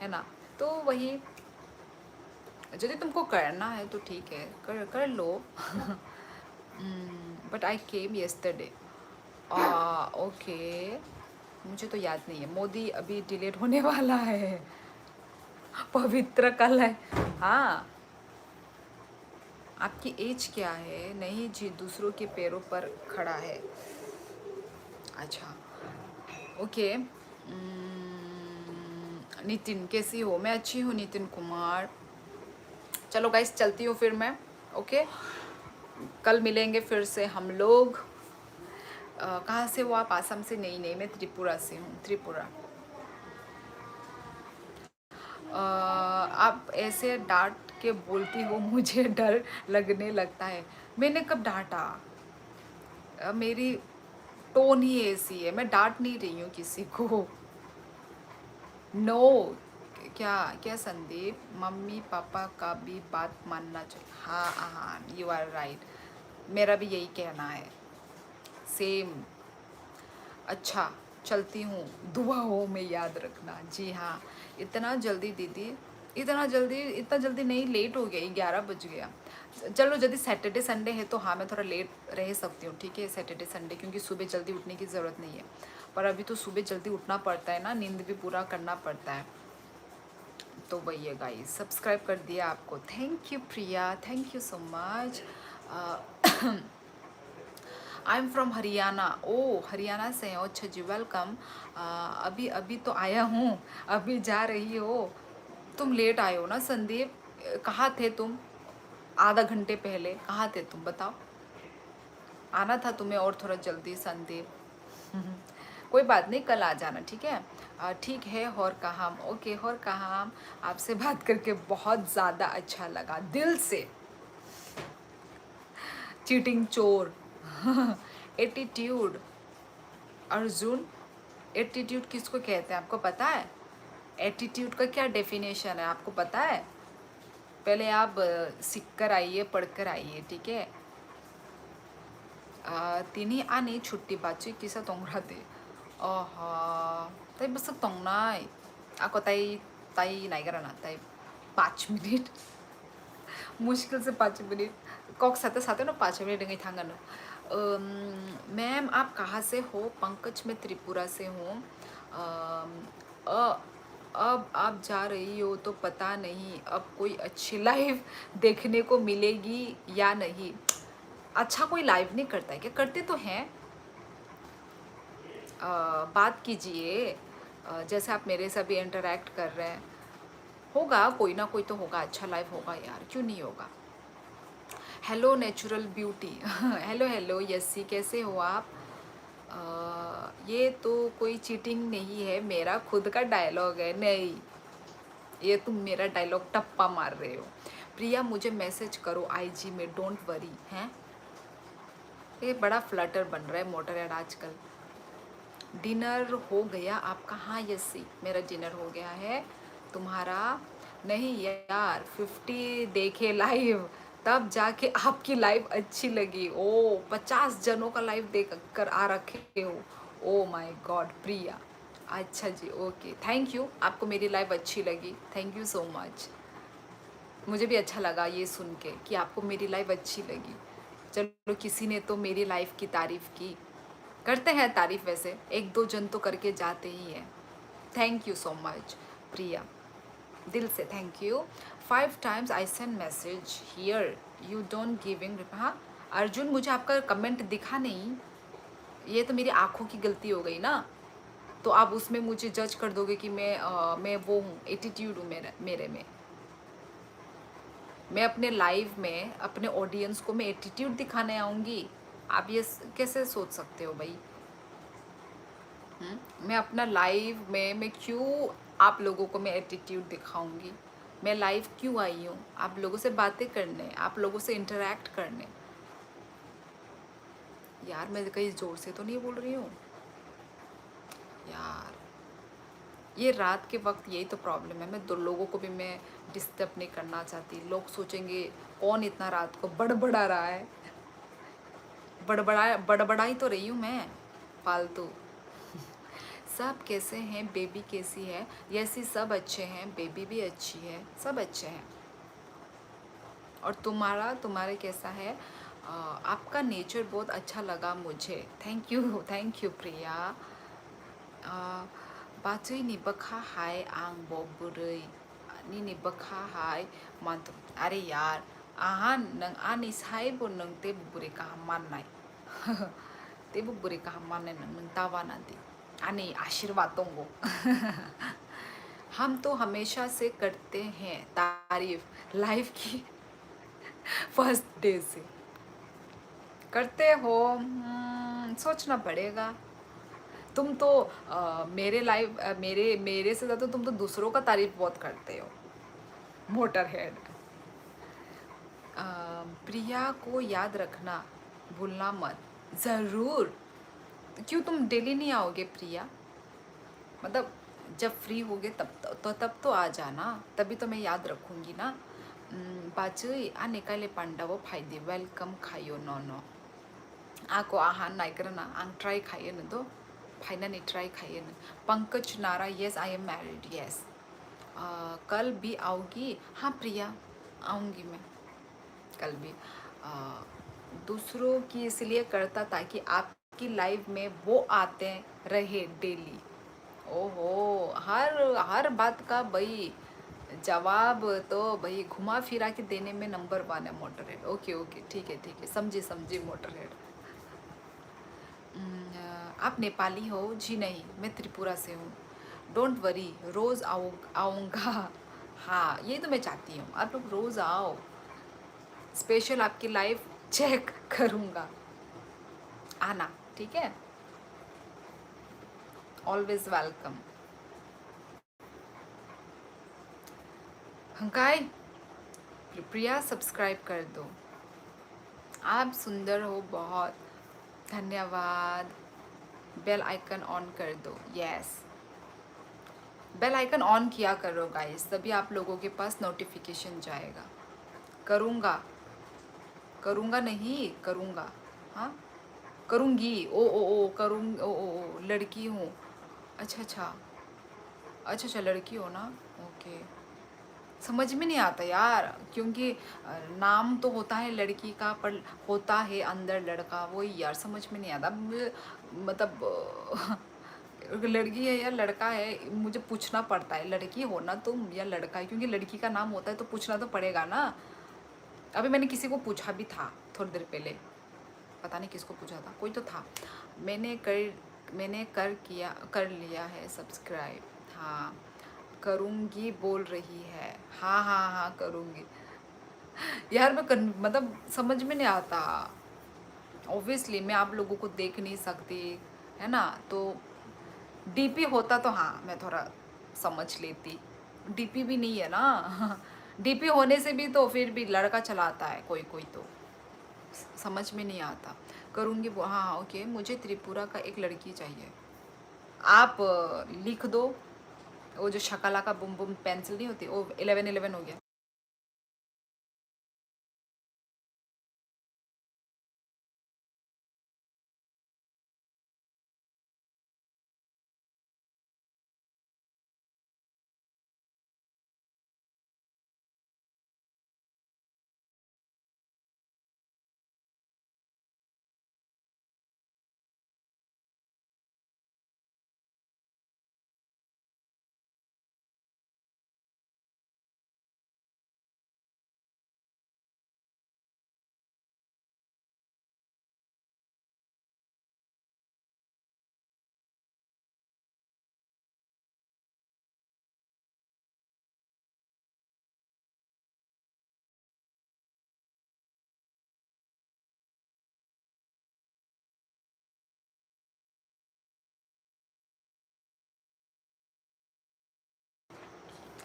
है ना? तो वही, यदि तुमको करना है तो ठीक है, कर लो। But I came yesterday. Okay, मुझे तो याद नहीं है। मोदी अभी डिलीट होने वाला है। पवित्र कल है, हाँ। आपकी एज क्या है? नहीं जी, दूसरों के पैरों पर खड़ा है। अच्छा ओके। नितिन कैसी हो? मैं अच्छी हूँ नितिन कुमार। चलो गाइस चलती हूँ फिर मैं। ओके कल मिलेंगे फिर से हम लोग। कहाँ से हो आप? आसाम से? नहीं नहीं, मैं त्रिपुरा से हूँ, त्रिपुरा। आप ऐसे डांट के बोलती हो, मुझे डर लगने लगता है। मैंने कब डांटा? मेरी टोन ही ऐसी है, मैं डांट नहीं रही हूँ किसी को। नो क्या क्या संदीप, मम्मी पापा का भी बात मानना चाहिए। हाँ हाँ, यू आर राइट, मेरा भी यही कहना है, सेम। अच्छा चलती हूँ, दुआओं में याद रखना। जी हाँ। इतना जल्दी दीदी? इतना जल्दी नहीं, लेट हो गया, 11 बज गया। चलो यदि सैटरडे संडे है तो हाँ मैं थोड़ा लेट रह सकती हूँ, ठीक है, सैटरडे संडे, क्योंकि सुबह जल्दी उठने की ज़रूरत नहीं है। पर अभी तो सुबह जल्दी उठना पड़ता है ना, नींद भी पूरा करना पड़ता है। तो वही है गाइस, सब्सक्राइब कर दिया आपको, thank you Priya, thank you so much. I am from Haryana. Oh Haryana से हो? अच्छा जी, वेलकम। अभी अभी तो आया हूँ, अभी जा रही हो? तुम लेट आए हो ना संदीप? कहाँ थे तुम आधा घंटे पहले? कहाँ थे तुम बताओ? आना था तुम्हें और थोड़ा जल्दी संदीप। कोई बात नहीं, कल आ जाना, ठीक है। ठीक है, और कहा? ओके, और कहा? आपसे बात करके बहुत ज़्यादा अच्छा लगा, दिल से। चीटिंग चोर। एटीट्यूड। अर्जुन, एटीट्यूड किसको कहते हैं आपको पता है? एटीट्यूड का क्या डेफिनेशन है आपको पता है? पहले आप सीख कर आइए, पढ़ कर आइए, ठीक है। तिनी आनी छुट्टी बाची किसा तोंगराते। ताई बस तोंगनाय। ako ताई ताई नहीं करा ना ताई 5 मिनट। मुश्किल से 5 मिनट कॉक साथे साथे ना 5 मिनट नहीं थांगा ना। मैम आप कहाँ से हो? पंकज, मैं त्रिपुरा से हूँ। अब आप जा रही हो तो पता नहीं अब कोई अच्छी लाइव देखने को मिलेगी या नहीं। अच्छा कोई लाइव नहीं करता है क्या? करते तो हैं। बात कीजिए, जैसे आप मेरे से भी इंटरेक्ट कर रहे हैं। होगा कोई ना कोई तो होगा, अच्छा लाइव होगा यार, क्यों नहीं होगा। Hello natural beauty. Hello hello यसी, कैसे हो आप? ये तो कोई चीटिंग नहीं है, मेरा खुद का डायलॉग है। नहीं, ये तुम मेरा डायलॉग टप्पा मार रहे हो। प्रिया मुझे मैसेज करो आईजी में, डोंट वरी। हैं ये बड़ा फ्लटर बन रहा है मोटर यार आजकल। डिनर हो गया आपका? हाँ यसी, मेरा डिनर हो गया है। तुम्हारा? नहीं यार, 50 देखे लाइव तब जाके आपकी लाइव अच्छी लगी। ओ 50 जनों का लाइव देख कर आ रखे हो। ओ माय गॉड प्रिया। अच्छा जी, ओके, थैंक यू, आपको मेरी लाइव अच्छी लगी, थैंक यू सो मच। मुझे भी अच्छा लगा ये सुन के कि आपको मेरी लाइव अच्छी लगी। चलो किसी ने तो मेरी लाइफ की तारीफ़ की। करते हैं तारीफ़, वैसे एक दो जन तो करके जाते ही हैं। थैंक यू सो मच प्रिया, दिल से thank you. 5 times I send message here, you don't giving. हाँ अर्जुन, मुझे आपका कमेंट दिखा नहीं, ये तो मेरी आँखों की गलती हो गई ना। तो आप उसमें मुझे जज कर दोगे कि मैं वो हूँ, एटीट्यूड हूँ मेरे में। मैं अपने लाइव में अपने ऑडियंस को मैं एटीट्यूड दिखाने आऊँगी? आप ये कैसे सोच सकते हो भाई? मैं अपना लाइव में मैं क्यों आप लोगों को मैं एटीट्यूड दिखाऊंगी? मैं लाइव क्यों आई हूँ? आप लोगों से बातें करने, आप लोगों से इंटरेक्ट करने। यार मैं कहीं ज़ोर से तो नहीं बोल रही हूँ यार। ये रात के वक्त यही तो प्रॉब्लम है, मैं दो लोगों को भी मैं डिस्टर्ब नहीं करना चाहती। लोग सोचेंगे कौन इतना रात को बड़बड़ा रहा है। बड़बड़ा ही तो रही हूँ मैं, फालतू। सब कैसे हैं? बेबी कैसी है? यसी सब अच्छे हैं, बेबी भी अच्छी है, सब अच्छे हैं। और तुम्हारे कैसा है? आपका नेचर बहुत अच्छा लगा मुझे, थैंक यू प्रिया। बाचुई निबखा हाय आंग बुरै नि निबखा हाय मानत। अरे यार आहा नंग आनि साइबो नंते बुरै कहा माननाय। ते बुरे कहा माने नंग तावा ना दी आने आशीर्वादों को हम तो हमेशा से करते हैं तारीफ लाइफ की फर्स्ट डे से करते हो। सोचना पड़ेगा। तुम तो मेरे लाइफ मेरे मेरे से ज़्यादा तुम तो दूसरों का तारीफ बहुत करते हो। Motor head. प्रिया को याद रखना भूलना मत। ज़रूर। क्यों तुम डेली नहीं आओगे प्रिया? मतलब जब फ्री होगे तब तो आ जाना, तभी तो मैं याद रखूंगी ना। बाजुई आ निकाले पांडावो फायदे वेलकम खायो नो आको आहान नाय करना आं ट्राई खायो न दो फाइनली ट्राई खायो न। पंकज नारा yes I am married yes. कल भी आओगी? हाँ प्रिया आऊँगी मैं कल भी। दूसरों की इसलिए करता ताकि आपकी लाइफ में वो आते रहे डेली। ओहो, हर हर बात का भाई जवाब तो भाई घुमा फिरा के देने में नंबर 1 है मोटर हेड। ओके ओके ठीक है समझी समझी मोटर हेड। आप नेपाली हो? जी नहीं, मैं त्रिपुरा से हूँ। डोंट वरी, रोज़ आऊँगा। हाँ ये तो मैं चाहती हूँ, आप लोग रोज़ आओ, स्पेशल आपकी लाइफ चेक करूँगा। आना ठीक है, ऑलवेज वेलकम। हंकाई प्रिया सब्सक्राइब कर दो। आप सुंदर हो बहुत, धन्यवाद। बेल आइकन ऑन कर दो। यस, बेल आइकन ऑन किया करो गाइस, तभी आप लोगों के पास नोटिफिकेशन जाएगा। करूँगा करूँगा नहीं करूँगा। हाँ करूँगी। ओ करूँ ओ लड़की हूँ। अच्छा अच्छा अच्छा अच्छा लड़की हो ना। ओके, समझ में नहीं आता यार, क्योंकि नाम तो होता है लड़की का पर होता है अंदर लड़का, वही यार समझ में नहीं आता। मतलब लड़की है या लड़का है मुझे पूछना पड़ता है, लड़की हो ना तुम या लड़का है, क्योंकि लड़की का नाम होता है तो पूछना तो पड़ेगा ना। अभी मैंने किसी को पूछा भी था थोड़ी देर पहले, पता नहीं किसको पूछा था, कोई तो था। मैंने कर लिया है सब्सक्राइब। हाँ करूँगी बोल रही है। हाँ हाँ हाँ करूँगी यार। मतलब समझ में नहीं आता। ऑब्वियसली मैं आप लोगों को देख नहीं सकती है ना, तो डीपी होता तो हाँ मैं थोड़ा समझ लेती। डीपी भी नहीं है ना डीपी होने से भी तो फिर भी लड़का चलाता है कोई कोई, तो समझ में नहीं आता। करूँगी वो। हाँ हाँ ओके, मुझे त्रिपुरा का एक लड़की चाहिए। आप लिख दो, वो जो शकाला का बुम बुम पेंसिल नहीं होती, वो 11 हो गया।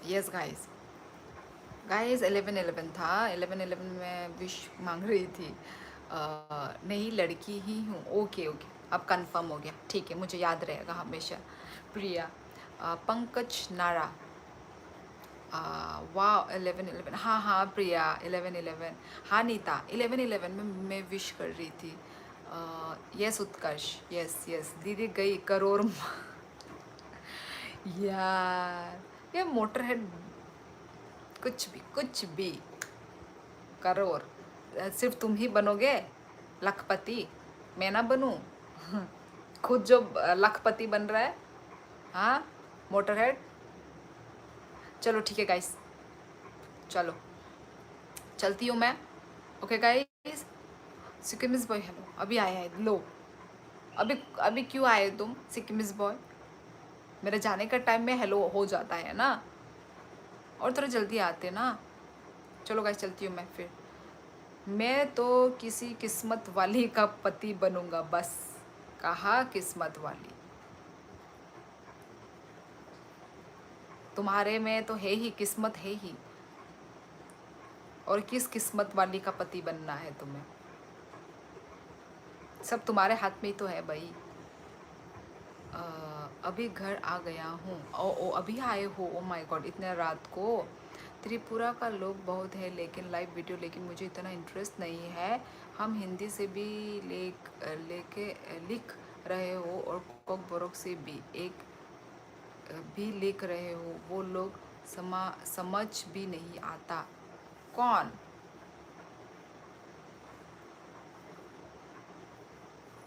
यस गाइस, गाइस 11 था। 11 में विश मांग रही थी। नहीं लड़की ही हूँ। ओके ओके, अब कंफर्म हो गया, ठीक है, मुझे याद रहेगा हमेशा। प्रिया। पंकज नारा। वाह 11 हाँ हाँ प्रिया 11 हाँ नीता 11 में मैं विश कर रही थी। यस उत्कर्ष, यस यस दीदी गई करोड़ यार ये मोटर हेड कुछ भी करोड़, सिर्फ तुम ही बनोगे लखपति, मैं ना बनूं खुद जो लखपति बन रहा है। हाँ मोटर हेड। चलो ठीक है गाइस, चलो चलती हूँ मैं। Okay guys, Sikkimese boy hello अभी आया है लो। अभी अभी क्यों आए तुम सिक्किमिस बॉय? मेरे जाने का टाइम में हेलो हो जाता है ना, और थोड़ा जल्दी आते ना। चलो गाइस चलती हूँ मैं फिर। मैं तो किसी किस्मत वाली का पति बनूंगा बस। कहा किस्मत वाली, तुम्हारे में तो है ही, किस्मत है ही। और किस किस्मत वाली का पति बनना है तुम्हें? सब तुम्हारे हाथ में ही तो है भाई। अभी घर आ गया हूँ। ओ अभी आए हो? ओ माय गॉड, इतने रात को। त्रिपुरा का लोग बहुत है लेकिन लाइव वीडियो, लेकिन मुझे इतना इंटरेस्ट नहीं है। हम हिंदी से भी लेके लिख रहे हो और कोकबोरोक से भी एक भी लिख रहे हो, वो लोग समझ भी नहीं आता। कौन?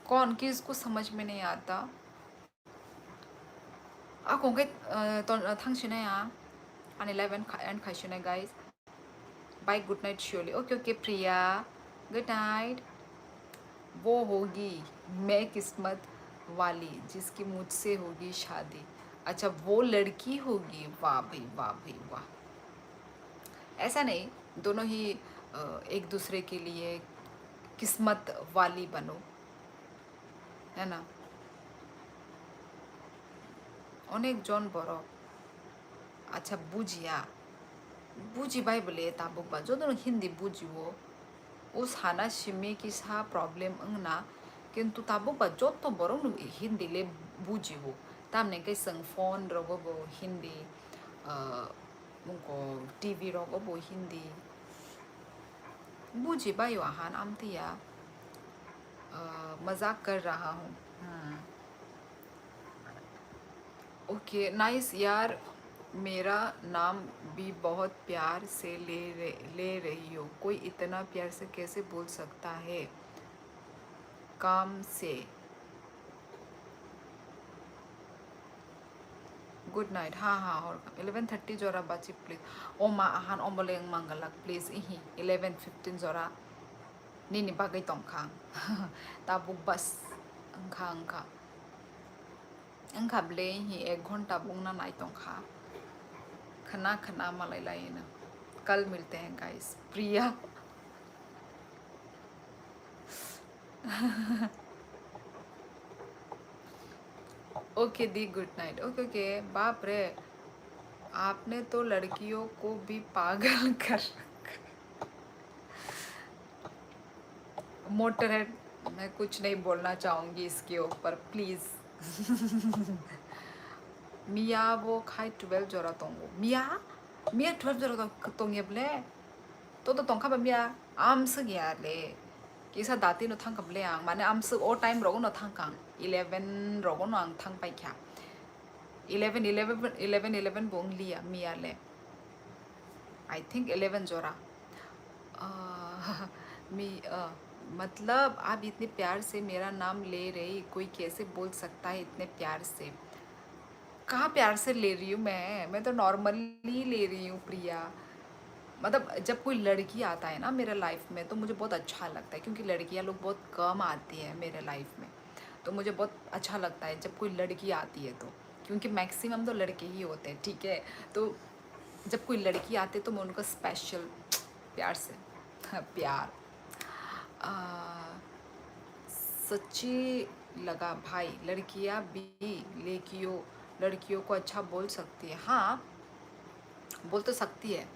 कौन किसको समझ में नहीं आता? 공개 당신이야. An 11 and Kashina guys. Bye, good night surely. Okay okay Priya. Good night. वो होगी मैं किस्मत वाली जिसकी मुझसे होगी शादी। अच्छा वो लड़की होगी, वाह भाई वाह भाई वाह। ऐसा नहीं, दोनों ही एक दूसरे के लिए किस्मत वाली बनो, है ना। अनेक जन बड़। अच्छा बुझिया बुझिबाय बोले ताबुकबा जदों हिंदी बुझिवो उस हाना सिमी की सा प्रॉब्लम अंगना किंतु ताबुकबा जतो बरं हिंदी ले बुझिवो तामने के संग फोन रगबो हिंदी मुको टीवी रगबो हिंदी बुझिबायो हान आमतिया मजाक कर रहा हूँ। ओके नाइस यार, मेरा नाम भी बहुत प्यार से ले रही हो। कोई इतना प्यार से कैसे बोल सकता है? काम से। Good night. हाँ हाँ और 11:30 जोरा बाची प्लीज। ओमा आहान ओमलेंग मंगलक प्लीज इही 11:15 जोरा नीनी बागै तोंखां ताबुक बस अंखा अंखा अंखा ब्ले ही 1 घंटा बुंगना नाई तोंखा खना खना मलाई लाइन। कल मिलते हैं गाइस। प्रिया ओके दी गुड नाइट। ओके ओके बाप रे, आपने तो लड़कियों को भी पागल कर। मोटरहेड, मैं कुछ नहीं बोलना चाहूँगी इसके ऊपर प्लीज़। मिया वो खाई 12 जोरा तोंगो मिया मिया 12 जोरा तोंगेब्ले तो तोंखा मिया आम सगिया ले किसा दाती नो थांग कबले आंग माने आम स ओ टाइम रोगो नो थांग कांग 11 रोगो नो आंग थांग पाई क्या 11 बोंग लिया मिया ले आई थिंक 11 जोरा मी मतलब आप इतने प्यार से मेरा नाम ले रही, कोई कैसे बोल सकता है इतने प्यार से? कहाँ प्यार से ले रही हूँ मैं तो नॉर्मली ले रही हूँ प्रिया। मतलब जब कोई लड़की आता है ना मेरे लाइफ में तो मुझे बहुत अच्छा लगता है, क्योंकि लड़कियाँ लोग बहुत कम आती हैं मेरे लाइफ में, तो मुझे बहुत अच्छा लगता है जब कोई लड़की आती है तो, क्योंकि मैक्सिमम तो लड़के ही होते हैं, ठीक है। तो जब कोई लड़की आती है तो मैं उनका स्पेशल प्यार से प्यार सच्ची लगा भाई। लड़कियां भी लड़कियों को अच्छा बोल सकती है। हाँ बोल तो सकती है,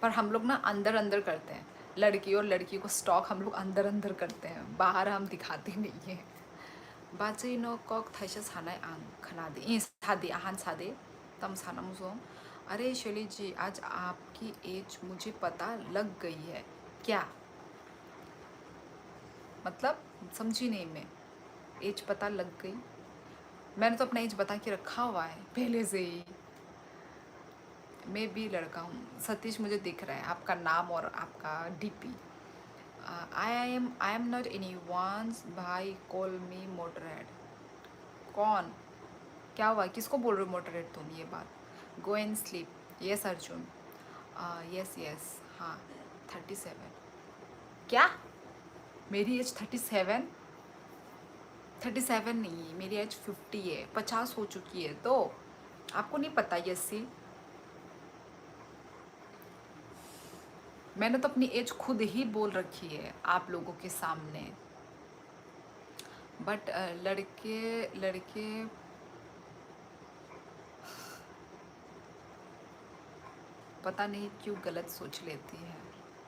पर हम लोग ना अंदर अंदर करते हैं। लड़की और लड़की को स्टॉक हम लोग अंदर अंदर करते हैं, बाहर हम दिखाते नहीं हैं। बाजी नो कॉक थाइशा सानाय आंग खनादे इन सादे आहान सादे तम साना मुझो। अरे शैली जी आज आपकी एज मुझे पता लग गई है। क्या मतलब? समझी नहीं मैं। एज पता लग गई? मैंने तो अपना एज बता के रखा हुआ है पहले से ही। मैं भी लड़का हूँ। सतीश मुझे दिख रहा है आपका नाम और आपका DP. I am not anyone's भाई कॉल मी मोटरहेड। कौन? क्या हुआ? किसको बोल रहे हो मोटरहेड तुम? ये बात go and sleep. Yes Arjun, yes yes हाँ 37। क्या मेरी एज 37, 37 नहीं है, मेरी एज 50 है, 50 हो चुकी है। तो आपको नहीं पता यसी? मैंने तो अपनी एज खुद ही बोल रखी है आप लोगों के सामने। बट लड़के लड़के पता नहीं क्यों गलत सोच लेती है।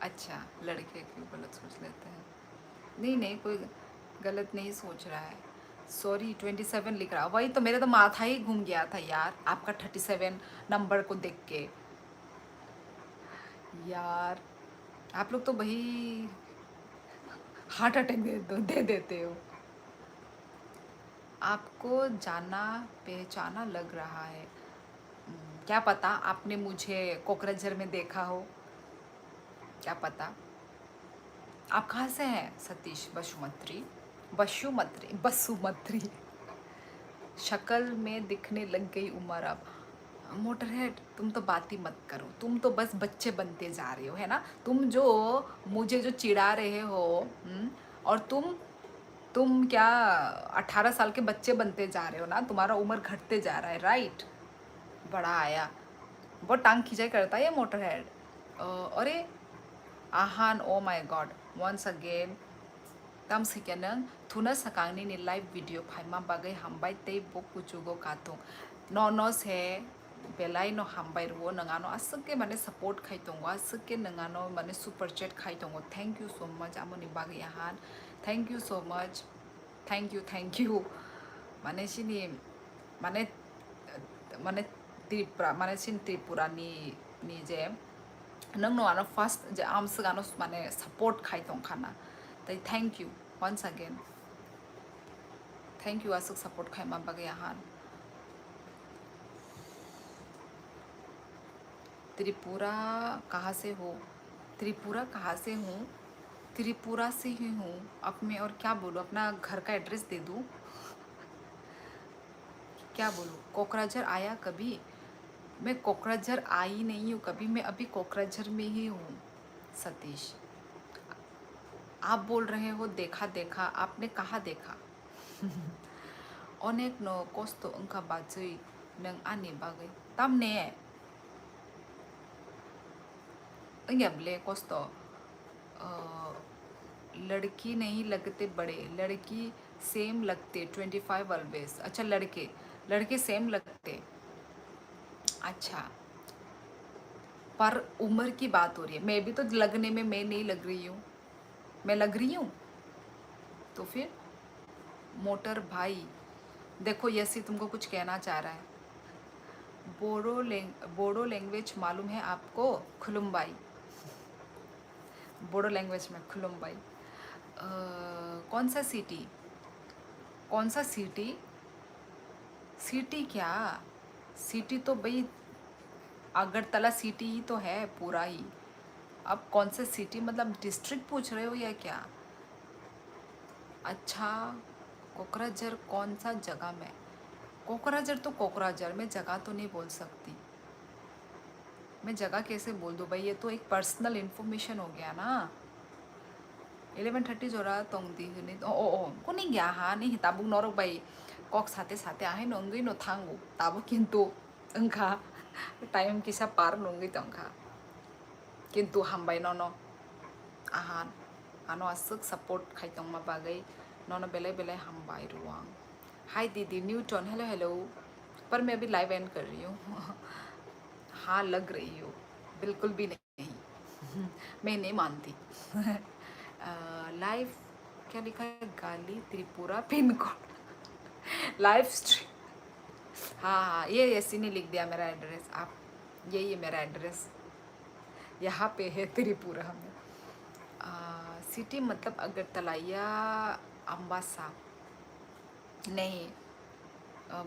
अच्छा, लड़के क्यों गलत सोच लेते हैं? नहीं नहीं, कोई गलत नहीं सोच रहा है। सॉरी, 27 लिख रहा, वही तो मेरा तो माथा ही घूम गया था यार आपका 37 नंबर को देख के। यार आप लोग तो भाई हार्ट अटैक दे देते हो। आपको जाना पहचाना लग रहा है। क्या पता आपने मुझे कोकराझार में देखा हो, क्या पता। आप कहाँ से हैं? सतीश बसुमत्री, बसुमत्री बसुमत्री। शक्ल में दिखने लग गई उम्र अब। मोटरहेड, तुम तो बात ही मत करो, तुम तो बस बच्चे बनते जा रहे हो, है ना? तुम जो मुझे जो चिढ़ा रहे हो, और तुम क्या 18 साल के बच्चे बनते जा रहे हो ना? तुम्हारा उम्र घटते जा रहा है, राइट? बड़ा आया, बहुत टांग खींचाई करता है ये मोटरहेड। अरे Aahan, oh my god, once again tam sikanang thuna sakangni ni live video phaima bagai hambai tei bok kuchugo katung no se belai no hambai ro nangano asake mane support khai tongo, asake nangano mane super chat khai tongo। thank you so much amoni bagai ahan, thank you so much, thank you mane sini mane mane tripura mane sin tripura ni je nang no ano first je amsagano mane support khai tong khana tai thank you once again, thank you asuk support khai ma bagai ahan। Tripura कहाँ से हो? त्रिपुरा कहाँ से हूँ? त्रिपुरा से ही हूँ। अब मैं और क्या बोलूँ? अपना घर का एड्रेस दे दूँ? क्या बोलूँ? कोकराझार आया कभी? मैं कोकराझार आई नहीं हूँ कभी, मैं अभी कोकराझार में ही हूँ। सतीश, आप बोल रहे हो देखा देखा, आपने कहाँ देखा? अनेक नो कस्तो उनका बाजुई नंग आने बागै तमने इंगेबले कस्तो लड़की नहीं लगते बड़े, लड़की सेम लगते 25 ऑलवेज। अच्छा, लड़के सेम लगते। अच्छा, पर उम्र की बात हो रही है, मैं भी तो लगने में मैं नहीं लग रही हूँ, मैं लग रही हूँ तो फिर? मोटर भाई देखो, यसी तुमको कुछ कहना चाह रहा है। बोडो लैंग्वेज मालूम है आपको? खुलुम्बाई, बोडो लैंग्वेज में खुलुम्बाई। कौन सा सिटी? कौन सा सिटी? सिटी क्या? सिटी तो भाई अगरतला सिटी ही तो है पूरा ही। अब कौन सा सिटी मतलब डिस्ट्रिक्ट पूछ रहे हो या क्या? अच्छा, कोकराझार कौन सा जगह में? कोकराझार तो कोकराझार, मैं जगह तो नहीं बोल सकती। मैं जगह कैसे बोल दूँ भाई? ये तो एक पर्सनल इन्फॉर्मेशन हो गया ना। 11:30 जरा तोंगदी हनी ओ कुनी गया हा नहीं ताबुक नरक बाई कक साथे साथे आहे नंगै न थांगो ताबो किंतु अंखा टाइम किसा पार नंगै तंखा किंतु हामबाय न आहान आनो असक सपोर्ट खाइतों मा बागै न बेले बेले हामबाय रुआं। हाय दीदी न्यूटन, हेलो हेलो। पर मैं अभी लाइव एंड कर रही हूँ। हाँ लग रही हो, बिल्कुल भी नहीं। मैं नहीं मानती। लाइव क्या लिखा है? गाली Tripura pin code live stream. हाँ, ये ऐसी नहीं लिख दिया मेरा एड्रेस। आप यही है मेरा एड्रेस, यहाँ पे है त्रिपुरा में। सिटी मतलब अगरतला या अम्बासा? नहीं,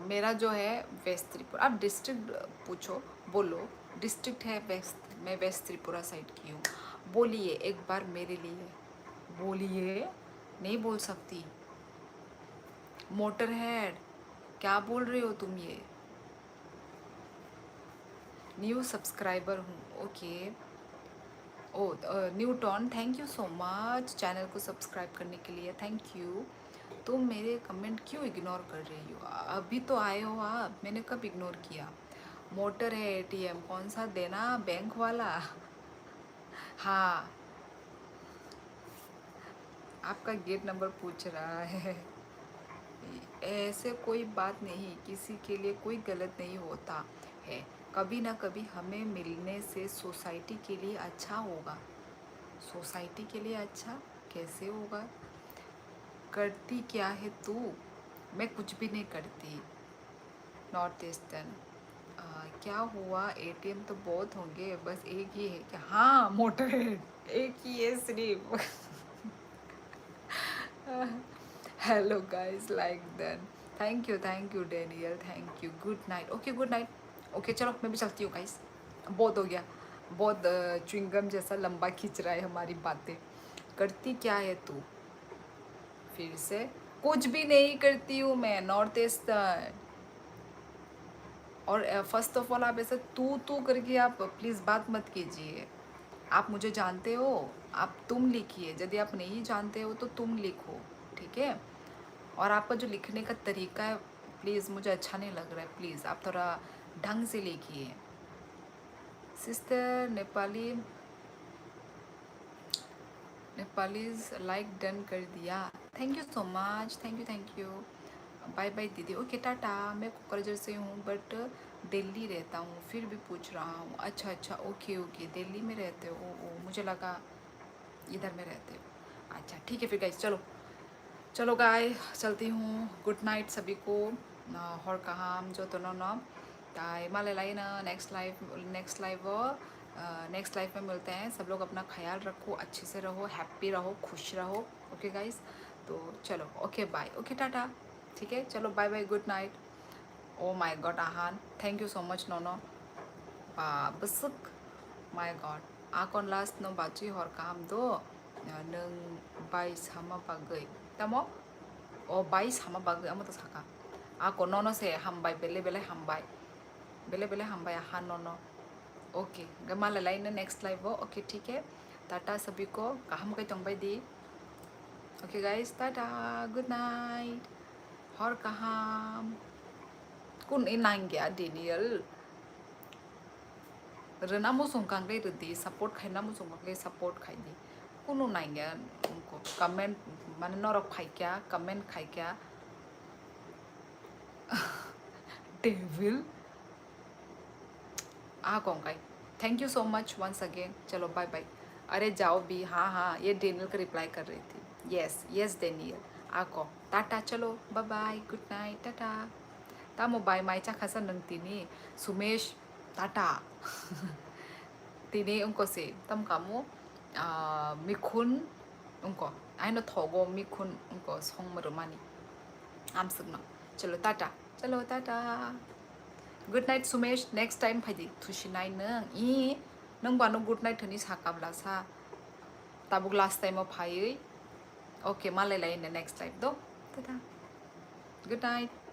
मेरा जो है वेस्ट त्रिपुरा। आप डिस्ट्रिक्ट पूछो, बोलो डिस्ट्रिक्ट है वेस्ट, मैं वेस्ट त्रिपुरा साइड की हूँ। बोलिए एक बार मेरे लिए, बोलिए। नहीं बोल सकती। मोटर हेड, क्या बोल रहे हो तुम? ये न्यू सब्सक्राइबर हूँ, okay oh Newton, thank you so much channel को सब्सक्राइब करने के लिए, थैंक यू। तुम मेरे कमेंट क्यों इग्नोर कर रही हो? अभी तो आए हो आप, मैंने कब इग्नोर किया? मोटर है एटीएम, कौन सा देना, बैंक वाला? हाँ, आपका गेट नंबर पूछ रहा है। ऐसे कोई बात नहीं, किसी के लिए कोई गलत नहीं होता है। कभी ना कभी हमें मिलने से सोसाइटी के लिए अच्छा होगा। सोसाइटी के लिए अच्छा कैसे होगा? करती क्या है तू? मैं कुछ भी नहीं करती। नॉर्थ ईस्टर्न, क्या हुआ? एटीएम तो बहुत होंगे, बस एक ही है क्या? हाँ, मोटर है, एक ही है सिर्फ। Hello guys, like then, thank you Daniel, thank you, good night. Okay, good night. Okay चलो, मैं भी चलती हूँ गाइस, बहुत हो गया, बहुत च्युइंगम जैसा लंबा खींच रहा है हमारी बातें। करती क्या है तू? फिर से, कुछ भी नहीं करती हूँ मैं, नॉर्थ ईस्टर्न। और फर्स्ट ऑफ ऑल आप ऐसे तू करके आप प्लीज़ बात मत कीजिए। आप मुझे जानते हो, आप तुम लिखिए, यदि आप नहीं जानते हो तो तुम लिखो, ठीक है? और आपका जो लिखने का तरीका है, प्लीज़ मुझे अच्छा नहीं लग रहा है, प्लीज़ आप थोड़ा ढंग से लिखिए। Sister Nepali, Nepalis like done कर दिया, thank you so much, thank you. Bye bye दीदी, ओके टाटा। मैं कोकराझार से हूँ बट दिल्ली रहता हूँ, फिर भी पूछ रहा हूँ। अच्छा अच्छा, ओके ओके, दिल्ली में रहते हो? ओ मुझे लगा इधर में रहते हो। अच्छा ठीक है फिर गाइस, चलो चलो गाय, चलती हूँ। गुड नाइट सभी को। हर कहाम जो तो न ताई माले लाई ना, नेक्स्ट लाइफ में मिलते हैं। सब लोग अपना ख्याल रखो, अच्छे से रहो, हैप्पी रहो, खुश रहो। ओके गाइस, तो चलो, ओके बाय, ओके टाटा, ठीक है, चलो bye bye, good night. Oh my god Aahan, thank you so much नोनो, besuk, my god, akon last no baci hor kaham do neng bai sama bagai tamo, o bai sama bagai amo to saka ako nono se hambai bele bele hambai ahan nono। Okay गमा ललाई ने next live वो, okay ठीक है, टाटा सभी को, कहम कई तंग दी। Okay guys, tata, good night. हर कहम कुन इनांग गया डेनियल रना मुसुं कांगले रदी सपोर्ट खाइना मुसुं कांगले सपोर्ट खाइदी कुनु नाइंगे उनको कमेंट माने नरक खाइ क्या, कमेंट खाइ क्या। डेविल आ कौंगाई, thank you so much once again, चलो बाय बाय। अरे जाओ भी, हाँ हाँ, ये डेनियल का रिप्लाई कर रही थी, यस यस डेनियल, आको टाटा, चलो bye bye, good night, tata. तामो बाय माई चा खासा नंगतीनी सुमेश, टाटा। तिनी उनको से तम कामो मिखुन उनको आइनो थोगो मिखुन उनको सोंग मरमानी आम सुगना, चलो टाटा, चलो tata, good night Sumesh, next time फाइदि थुसिनाय नों इ नों बानो गुड नाइट होनी साकाब्ला सा ताबुक लास्ट टाइम फायै। ओके मालाय लाय नेक्स्ट टाइम दो, टाटा, गुड नाइट।